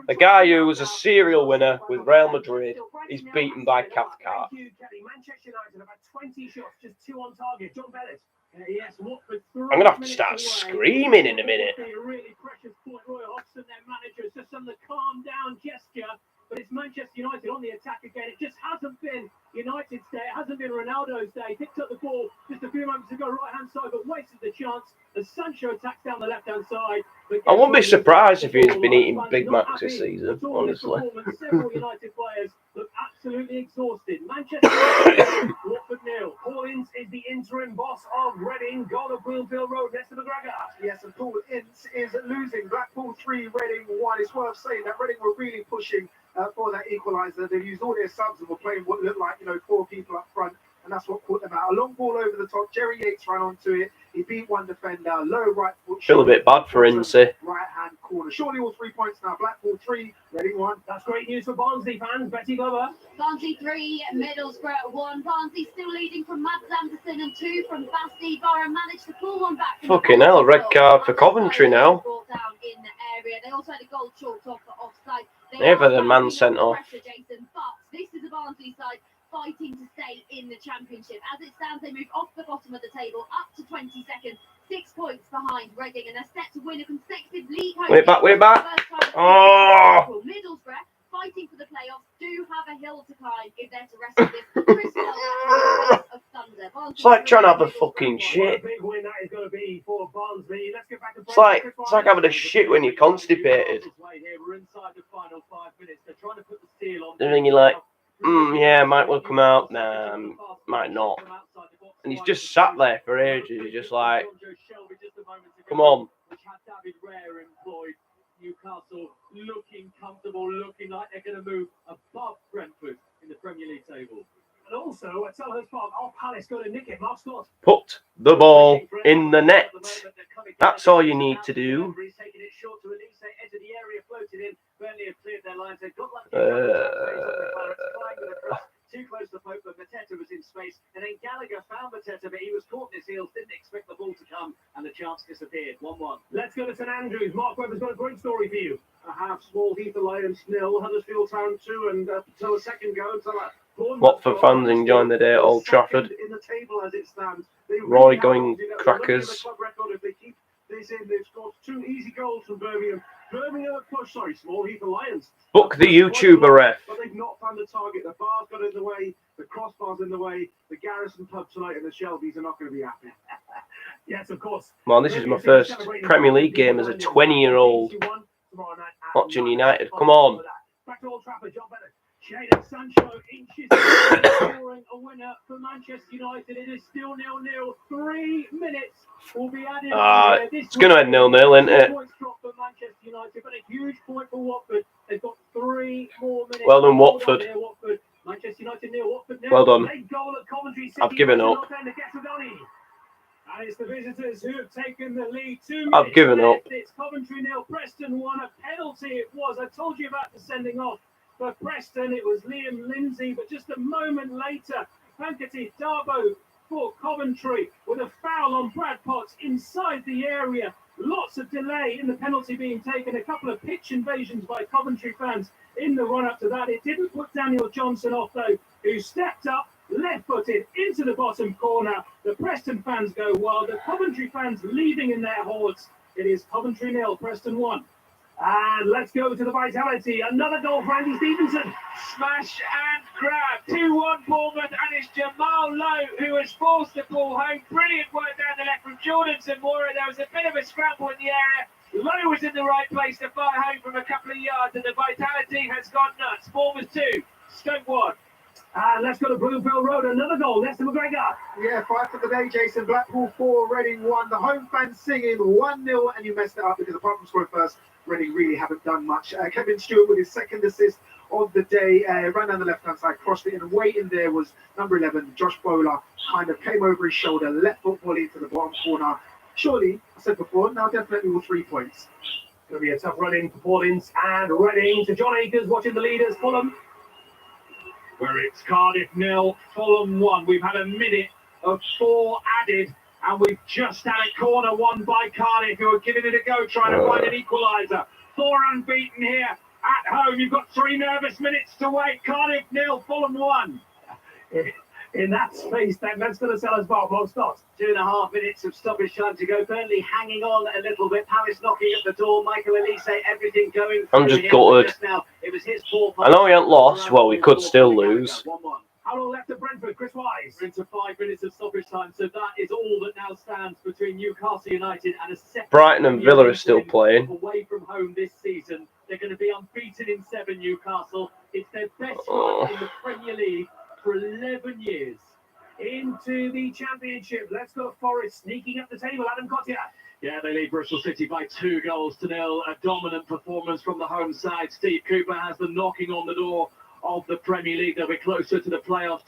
The guy who was a serial winner with Real Madrid is beaten by Cathcart. Manchester United have had 20 shots, just 2 on target. John Bennett. Yes, I'm going to have to start screaming in a minute. A really precious point. Roy Hodgson, their manager, has just done the calm down gesture. But it's Manchester United on the attack again. It just hasn't been United's day. It hasn't been Ronaldo's day. Picked up the ball just a few moments ago, right-hand side, but wasted the chance as Sancho attacks down the left-hand side. I wouldn't be surprised if he's been eating Big Macs this season, honestly. Several United players look absolutely exhausted. Manchester United, Watford 0. Paul Ince is the interim boss of Reading. Goal of Wheelfield Road, Nestor McGregor. Yes, and Paul Ince is losing. Blackpool 3, Reading 1. It's worth saying that Reading were really pushing for that equaliser. They've used all their subs and were playing what looked like, 4 people up front, and that's what caught them out. A long ball over the top. Jerry Yates ran onto it. He beat one defender. Low right foot. Feel a bit bad for Ince. Right hand corner. Surely all 3 points now. Blackpool 3, Reading 1. That's great news for Barnsley fans. Betty Glover. Barnsley 3, Middlesbrough 1. Barnsley still leading from Mads Anderson and 2 from Basti. Borough managed to pull one back. Fucking hell, red card for Coventry now. In the area. They also had a goal chalked off for offside. Never the man sent off. Jason, but this is a Barnsley side fighting to stay in the championship. As it stands, they move off the bottom of the table up to 22nd, 6 points behind Reading, and they're set to win a consecutive league home. We're back. Oh! Middlesbrough, fighting for the playoffs, do have a hill to climb if they're to wrestle this crystal of thunder. It's like trying to have a fucking shit. Big win that is going to be for Barnsley. Let's get back to It's like having a shit when you're constipated. We're inside the final 5 minutes. They're trying to put the steel on. And then you're like, yeah, might well come out. Nah, might not. And he's just sat there for ages. He's just like, come on. Which had David Rare employed. Newcastle looking comfortable, looking like they're going to move above Brentford in the Premier League table. And also at Selhurst Park, our Palace go to nick it. Mark Scott. Put the ball in the net. That's all you need to do. Taking it short to Elise, edge of the area, floated in. Burnley have cleared their lines. They've got too close to Pope, but Mateta was in space. And then Gallagher found Mateta, but he was caught in his heels, didn't expect the ball to come, and the chance disappeared. 1-1. Let's go to St Andrews. Mark Webber's got a great story for you. I have Small Heath Alliance 0, Huddersfield Town 2, and until a second go until Watford fans enjoying the day at Old Trafford. In the table as it stands. Roy going crackers. If they keep this in, they've scored 2 easy goals from Birmingham. Small Heath Alliance. Book the YouTuber ref. But they've not found the target. The bar's got in the way. The crossbar's in the way. The Garrison pub tonight and the Shelbys are not going to be happy. Yes, of course. Well, this is my first Premier League game as a 20-year-old watching United. Come on. Back to Old Trafford, John Bennett. Jadon Sancho inches scoring a winner for Manchester United. It is still 0-0. 3 minutes will be added. It's going to end 0-0, isn't it? Points drop for Manchester United, but a huge point for Watford. They've got 3 more minutes. Well done, Watford. Manchester United 0, Watford 0. Well done. Late goal at Coventry City. I've given up. And it's the visitors who have taken the lead. 2 minutes. I've given up. It's Coventry 0, Preston 1. A penalty it was. I told you about the sending off. For Preston, it was Liam Lindsay, but just a moment later, Pankati Darbo for Coventry with a foul on Brad Potts inside the area. Lots of delay in the penalty being taken. A couple of pitch invasions by Coventry fans in the run-up to that. It didn't put Daniel Johnson off, though, who stepped up, left-footed into the bottom corner. The Preston fans go wild. The Coventry fans leading in their hordes. It is Coventry 0, Preston 1. And let's go to the Vitality. Another goal for Andy Stevenson. Smash and grab. 2-1 Bournemouth, and it's Jamal Lowe who has forced the ball home. Brilliant work down the left from Jordan Zamora. There was a bit of a scramble in the area. Lowe was in the right place to fire home from a couple of yards, and the Vitality has gone nuts. Bournemouth 2, Stoke 1. And let's go to Bloomfield Road. Another goal. Lester McGregor. Yeah, 5 for the day, Jason. Blackpool 4, Reading 1. The home fans singing 1-0, and you messed it up because apart from scoring first, Reading really haven't done much. Kevin Stewart with his second assist of the day, ran down the left-hand side, crossed it, and waiting there was number 11, Josh Bowler, kind of came over his shoulder, left foot volley into the bottom corner. Surely, I said before, now definitely all 3 points. Going to be a tough run-in for Paul Ince and Reading to John Akers watching the leaders, Fulham. Where it's Cardiff 0, Fulham 1. We've had a minute of 4 added, and we've just had a corner won by Cardiff, who are giving it a go, trying to find an equaliser. 4 unbeaten here at home. You've got 3 nervous minutes to wait. Cardiff 0, Fulham 1. In that space, then, that's going to sell us box stocks. 2.5 minutes of stoppage time to go. Burnley hanging on a little bit. Palace knocking at the door. Michael Elise, everything going. I'm just gutted. Now, it was his poor I know we haven't lost. Well, we could still lose. 1-1. How long left at Brentford? Chris Wise. We're into 5 minutes of stoppage time, so that is all that now stands between Newcastle United and a second. Brighton and Villa are still playing. Away from home this season. They're going to be unbeaten in 7, Newcastle. It's their best run in the Premier League for 11 years. Into the Championship. Let's go Forest sneaking up the table. Adam Cottier. Yeah, they lead Bristol City by 2 goals to 0. A dominant performance from the home side. Steve Cooper has them knocking on the door of the Premier League. They'll be closer to the playoffs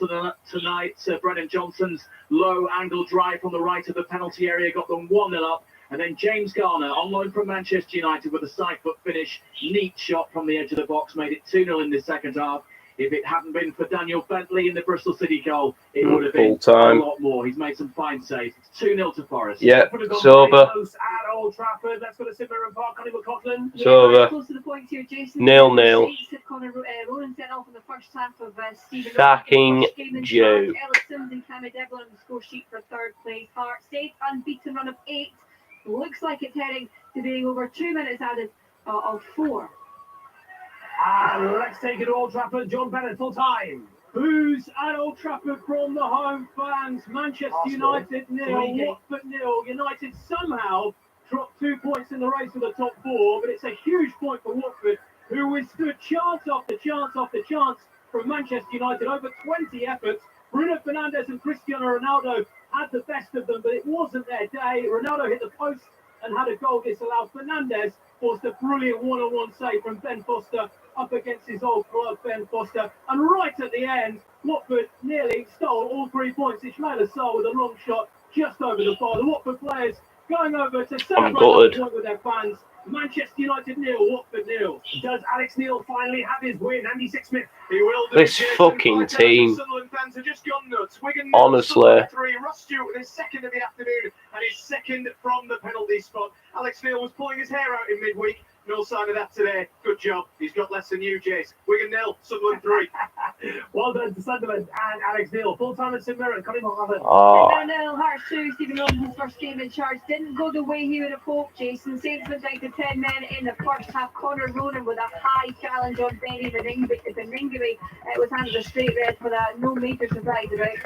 tonight. Brennan Johnson's low angle drive from the right of the penalty area got them 1-0 up. And then James Garner, on loan from Manchester United with a side foot finish. Neat shot from the edge of the box, made it 2-0 in the second half. If it hadn't been for Daniel Bentley in the Bristol City goal, it would have been a lot more. He's made some fine saves. It's 2-0 to Forest. Yeah, sober. At Old Trafford. Let's go to St Mirren Park. Hollywood Coughlin. Sober. Close to the point here, Jason. 0-0. Connor Ronan sent off in the first half of Stephen. Fucking Joe. Ellis Sims and Cammy Devlin on the score sheet for 3rd place. Hearts stayed unbeaten run of 8. Looks like it's heading to being over 2 minutes added of 4. And let's take it to Old Trafford. John Bennett, full time. Who's at Old Trafford from the home fans? Manchester United 0, Watford 0. United somehow dropped 2 points in the race for the top 4, but it's a huge point for Watford, who withstood chance after chance after chance from Manchester United. Over 20 efforts. Bruno Fernandes and Cristiano Ronaldo had the best of them, but it wasn't their day. Ronaldo hit the post and had a goal disallowed. Fernandes forced a brilliant one-on-one save from Ben Foster up against his old club, Ben Foster. And right at the end, Watford nearly stole all 3 points. Ismail Assar with a long shot just over the bar. The Watford players going over to celebrate the point with their fans. Manchester United 0, Watford 0. Does Alex Neil finally have his win? Andy Sixsmith. He will do. This fucking team. Sunderland fans have just gone nuts. Wigan Honestly. 3. Ross Stewart with his second of the afternoon and his second from the penalty spot. Alex Neil was pulling his hair out in midweek. No sign of that today. Good job. He's got less than you, Jace. Wigan 0, Sunderland 3. Well done to Sunderland and Alex Neil. Full time at St Mirren. Connie Mohammed. 0-0, Hearts 2. Stephen Robinson's first game in charge didn't go the way he would have hoped. Jason Saints went down to 10 men in the first half. Connor Ronan with a high challenge on Benny Beningui. It was handed a straight red for that. No major surprise about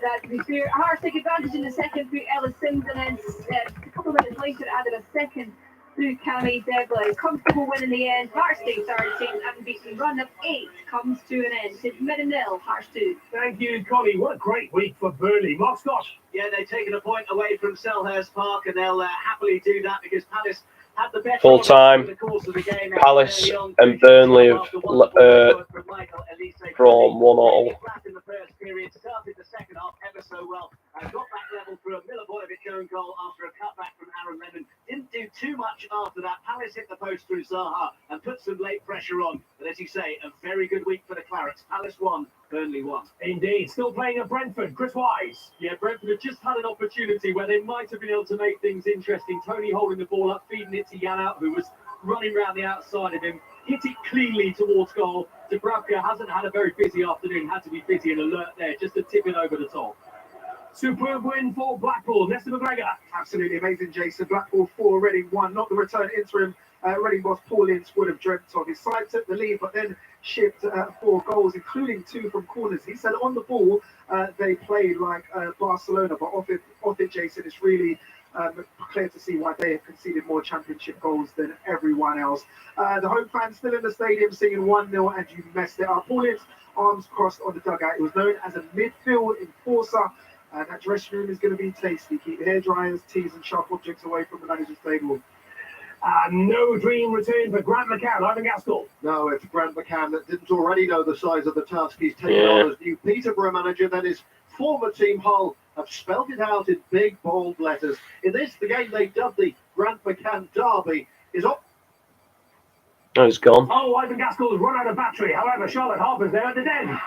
that, to be fair. Hearts take advantage in the second through Ellis Sims, and then a couple of minutes later added a second through Cammy Devlin. Comfortable win in the end. Hearts stay 3rd, Saints unbeaten run of 8 comes to an end. St Mirren 0, Hearts 2. Thank you, Connie. What a great week for Burnley. Mark Scott. Yeah, they've taken a point away from Selhurst Park, and they'll happily do that because Palace had the better Full time. Palace and Burnley have drawn 1-1. In the first period, started the second half ever so well. Got back level through a Milivojevic own goal after a cutback from Aaron Lennon. Didn't do too much after that. Palace hit the post through Zaha and put some late pressure on. But as you say, a very good week for the Clarets. Palace 1, Burnley 1. Indeed. Still playing at Brentford. Chris Wise. Yeah, Brentford have just had an opportunity where they might have been able to make things interesting. Tony holding the ball up, feeding it to Janout, who was running around the outside of him. Hit it cleanly towards goal. Dubravka hasn't had a very busy afternoon. Had to be busy and alert there just to tip it over the top. Superb win for Blackpool. Nestor McGregor. Absolutely amazing, Jason. Blackpool 4, Reading 1. Not the return interim. Reading boss Paul Ince would have dreamt of. His side took the lead, but then shipped 4 goals, including 2 from corners. He said on the ball, they played like Barcelona, but off it, Jason, it's really clear to see why they have conceded more championship goals than everyone else. The home fans still in the stadium singing 1-0, and you messed it up. Paul Ince, arms crossed on the dugout. It was known as a midfield enforcer. That dressing room is going to be tasty. Keep hair dryers, teas and sharp objects away from the manager's table. No dream return for Grant McCann. Ivan Gaskell. No, it's Grant McCann that didn't already know the size of the task he's taken on as new Peterborough manager. Then his former team Hull have spelled it out in big, bold letters. In this, the game they dubbed the Grant McCann Derby is up. Oh, he's gone. Oh, Ivan Gaskell's run out of battery. However, Charlotte Harper's there at the den.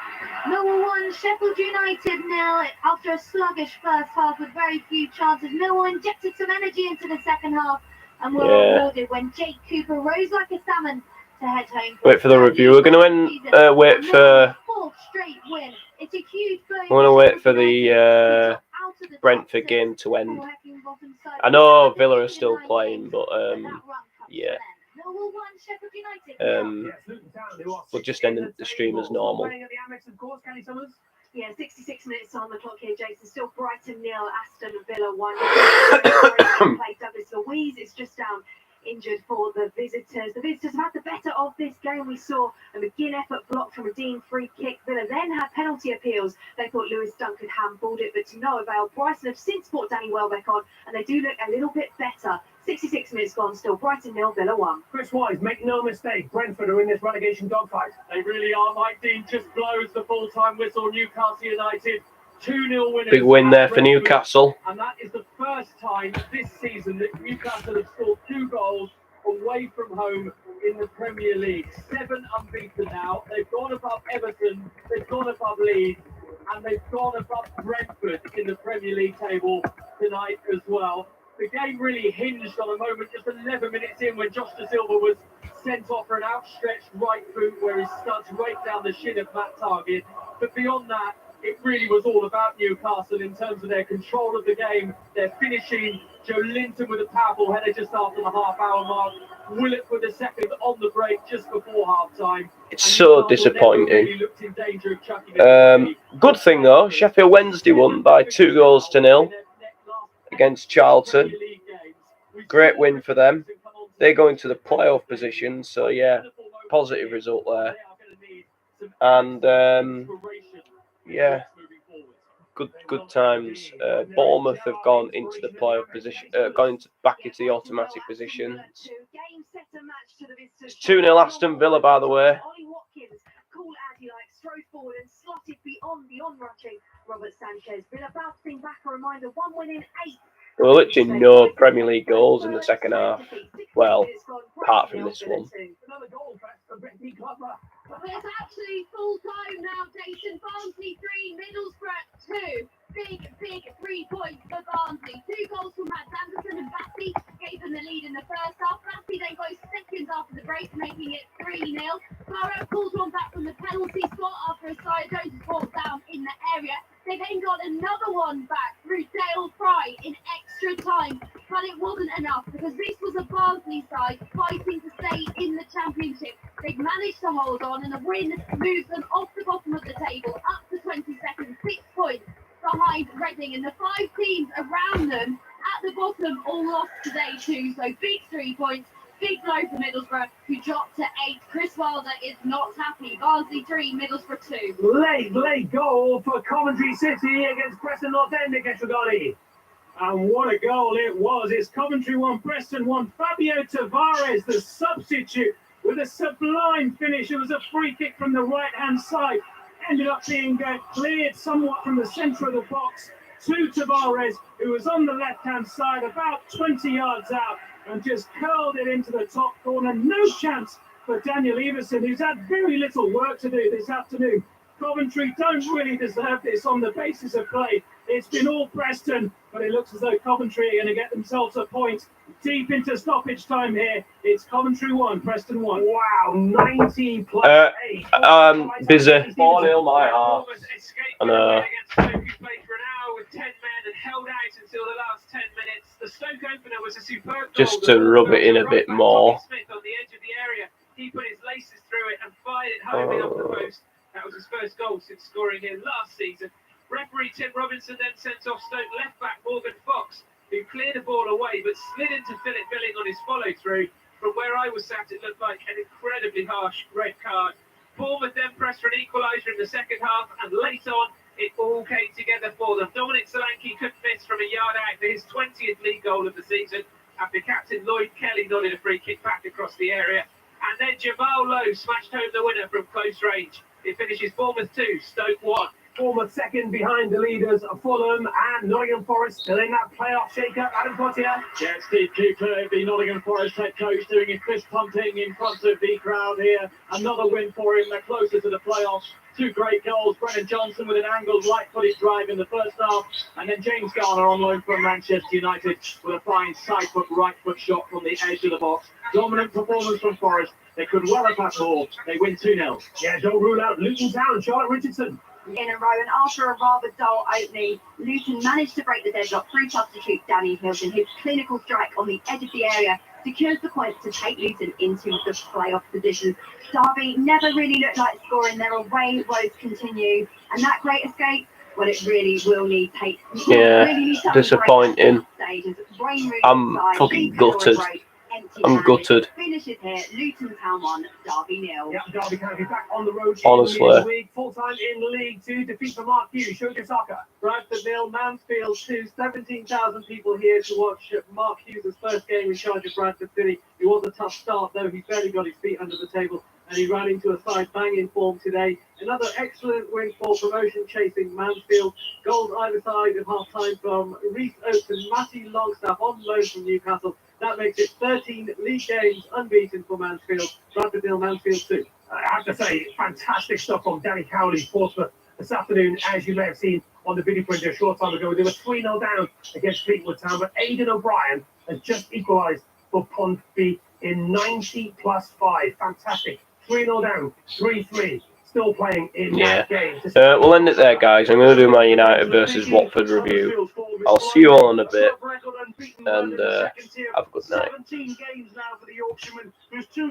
Millwall 1, Sheffield United 0. After a sluggish first half with very few chances, Millwall injected some energy into the second half and were rewarded when Jake Cooper rose like a salmon to head home. Wait for the review. We're going to wait for. Fourth straight win. It's a huge blow. I'm going to wait for the Brentford game to end. I know Villa are still playing, but yeah. We'll just end the stream as normal. Yeah, 66 minutes on the clock here, Jason. Still Brighton 0, Aston Villa 1. Played Douglas Luiz. It's just injured for the visitors. The visitors have had the better of this game. We saw a McGinn effort blocked from a Dean free kick. Villa then had penalty appeals. They thought Lewis Dunk had handballed it, but to no avail. Brighton have since brought Danny Welbeck on, and they do look a little bit better. 66 minutes gone, still Brighton 0, Villa 1. Chris Wise, make no mistake, Brentford are in this relegation dogfight. They really are. Mike Dean just blows the full-time whistle. Newcastle United 2-0 winners. Big win there for Newcastle. And that is the first time this season that Newcastle have scored 2 goals away from home in the Premier League. 7 unbeaten now. They've gone above Everton, they've gone above Leeds, and they've gone above Brentford in the Premier League table tonight as well. The game really hinged on a moment just 11 minutes in when Josh Da Silva was sent off for an outstretched right boot where he studs right down the shin of Matt Target. But beyond that, it really was all about Newcastle in terms of their control of the game, their finishing. Joe Linton with a powerful header just after the half-hour mark. Willett with a second on the break just before half-time. It's so disappointing. Good thing though, Sheffield Wednesday won by 2-0 against Charlton. Great win for them. They go into the playoff position, so yeah, positive result there. And yeah, good times. Bournemouth have gone into the playoff position, back into the automatic position. It's 2-0 Aston Villa, by the way. Cool as he likes, strode forward and slotted beyond the on-rushing Robert Sanchez. Villa bouncing back, a reminder, 1 win in 8. There were literally no Premier League goals in the second half. Well, apart from this one. But it's actually full time now, Jason. Barnsley 3, Middlesbrough 2. Big 3 points for Barnsley. 2 goals from Matt Anderson and Bassey gave them the lead in the first half. Bassey then goes seconds after the break, making it 3-0. Barrow pulls one back from the penalty spot after Isaiah Jones falls down in the area. They then got another one back through Dale Fry in extra time, but it wasn't enough because this was a Barnsley side fighting to stay in the championship. They've managed to hold on, and a win moves them off the bottom of the table up to 22nd, 6 points behind Reading, and the 5 teams around them at the bottom all lost today too. So big 3 points. Big blow for Middlesbrough, who dropped to 8. Chris Wilder is not happy. Barnsley 3, Middlesbrough 2. Late goal for Coventry City against Preston North End against Regani. And what a goal it was. It's Coventry 1, Preston 1. Fabio Tavares, the substitute, with a sublime finish. It was a free kick from the right-hand side. Ended up being cleared somewhat from the centre of the box. to Tavares, who was on the left-hand side, about 20 yards out, and just curled it into the top corner. No chance for Daniel Everson, who's had very little work to do this afternoon. Coventry don't really deserve this on the basis of play. It's been all Preston, but it looks as though Coventry are going to get themselves a point deep into stoppage time here. It's Coventry 1, Preston 1. Wow, 19 plus 8. Busy. 4-0 my heart. And with 10 men and held out until the last 10 minutes. The Stoke opener was a superb just goal. to rub it in a bit more. Smith on the edge of the area. He put his laces through it and fired it home in off the post. That was his first goal since scoring here last season. Referee Tim Robinson then sent off Stoke left back Morgan Fox, who cleared the ball away but slid into Philip Billing on his follow through. From where I was sat, it looked like an incredibly harsh red card. Bournemouth then pressed for an equaliser in the second half, and late on, it all came together for them. Dominic Solanke couldn't miss from a yard out for his 20th league goal of the season after captain Lloyd Kelly nodded a free kick back across the area. And then Jamal Lowe smashed home the winner from close range. It finishes Bournemouth 2, Stoke 1. Bournemouth second behind the leaders of Fulham and Nottingham Forest still in that playoff shake-up. Adam Potier. Yeah, Steve Cooper, the Nottingham Forest head coach, doing his fist pumping in front of the crowd here. Another win for him. They're closer to the playoffs. 2 great goals. Brennan Johnson with an angled right-footed drive in the first half. And then James Garner on loan from Manchester United with a fine side-foot, right-foot shot from the edge of the box. Dominant performance from Forest. They could well have had more. They win 2-0. Yeah, don't rule out Luton Town. Charlotte Richardson. In a row, and after a rather dull opening, Luton managed to break the deadlock through substitute Danny Hilton, whose clinical strike on the edge of the area secures the points to take Luton into the playoff position. Derby never really looked like scoring. Their away woes continue, and that great escape, well, it really will need take. Yeah, really disappointing. I'm fucking gutted. I'm gutted. Finishes here, Luton Town 1, Derby 0. Yeah, Derby County back on the road. Honestly. In the league, full-time in League 2, defeat for Mark Hughes. Shoji Saka. Bradford 0, Mansfield 2. 17,000 people here to watch Mark Hughes' first game in charge of Bradford City. It was a tough start, though. He barely got his feet under the table, and he ran into a side banging form today. Another excellent win for promotion-chasing Mansfield. Goals either side at half-time from Reece Oates and Matty Longstaff on loan from Newcastle. That makes it 13 league games unbeaten for Mansfield. Bradford 0, Mansfield 2. I have to say, fantastic stuff from Danny Cowley, Portsmouth, this afternoon. As you may have seen on the video printer a short time ago, they were 3-0 down against Fleetwood Town, but Aidan O'Brien has just equalised for Pontby in 90 plus 5. Fantastic. 3-0 down, 3-3. Still playing in that game. We'll end it there, guys. I'm going to do my United versus Watford review. I'll see you all in a bit, and have a good night. 17 games now for the Yorkshireman, who's 2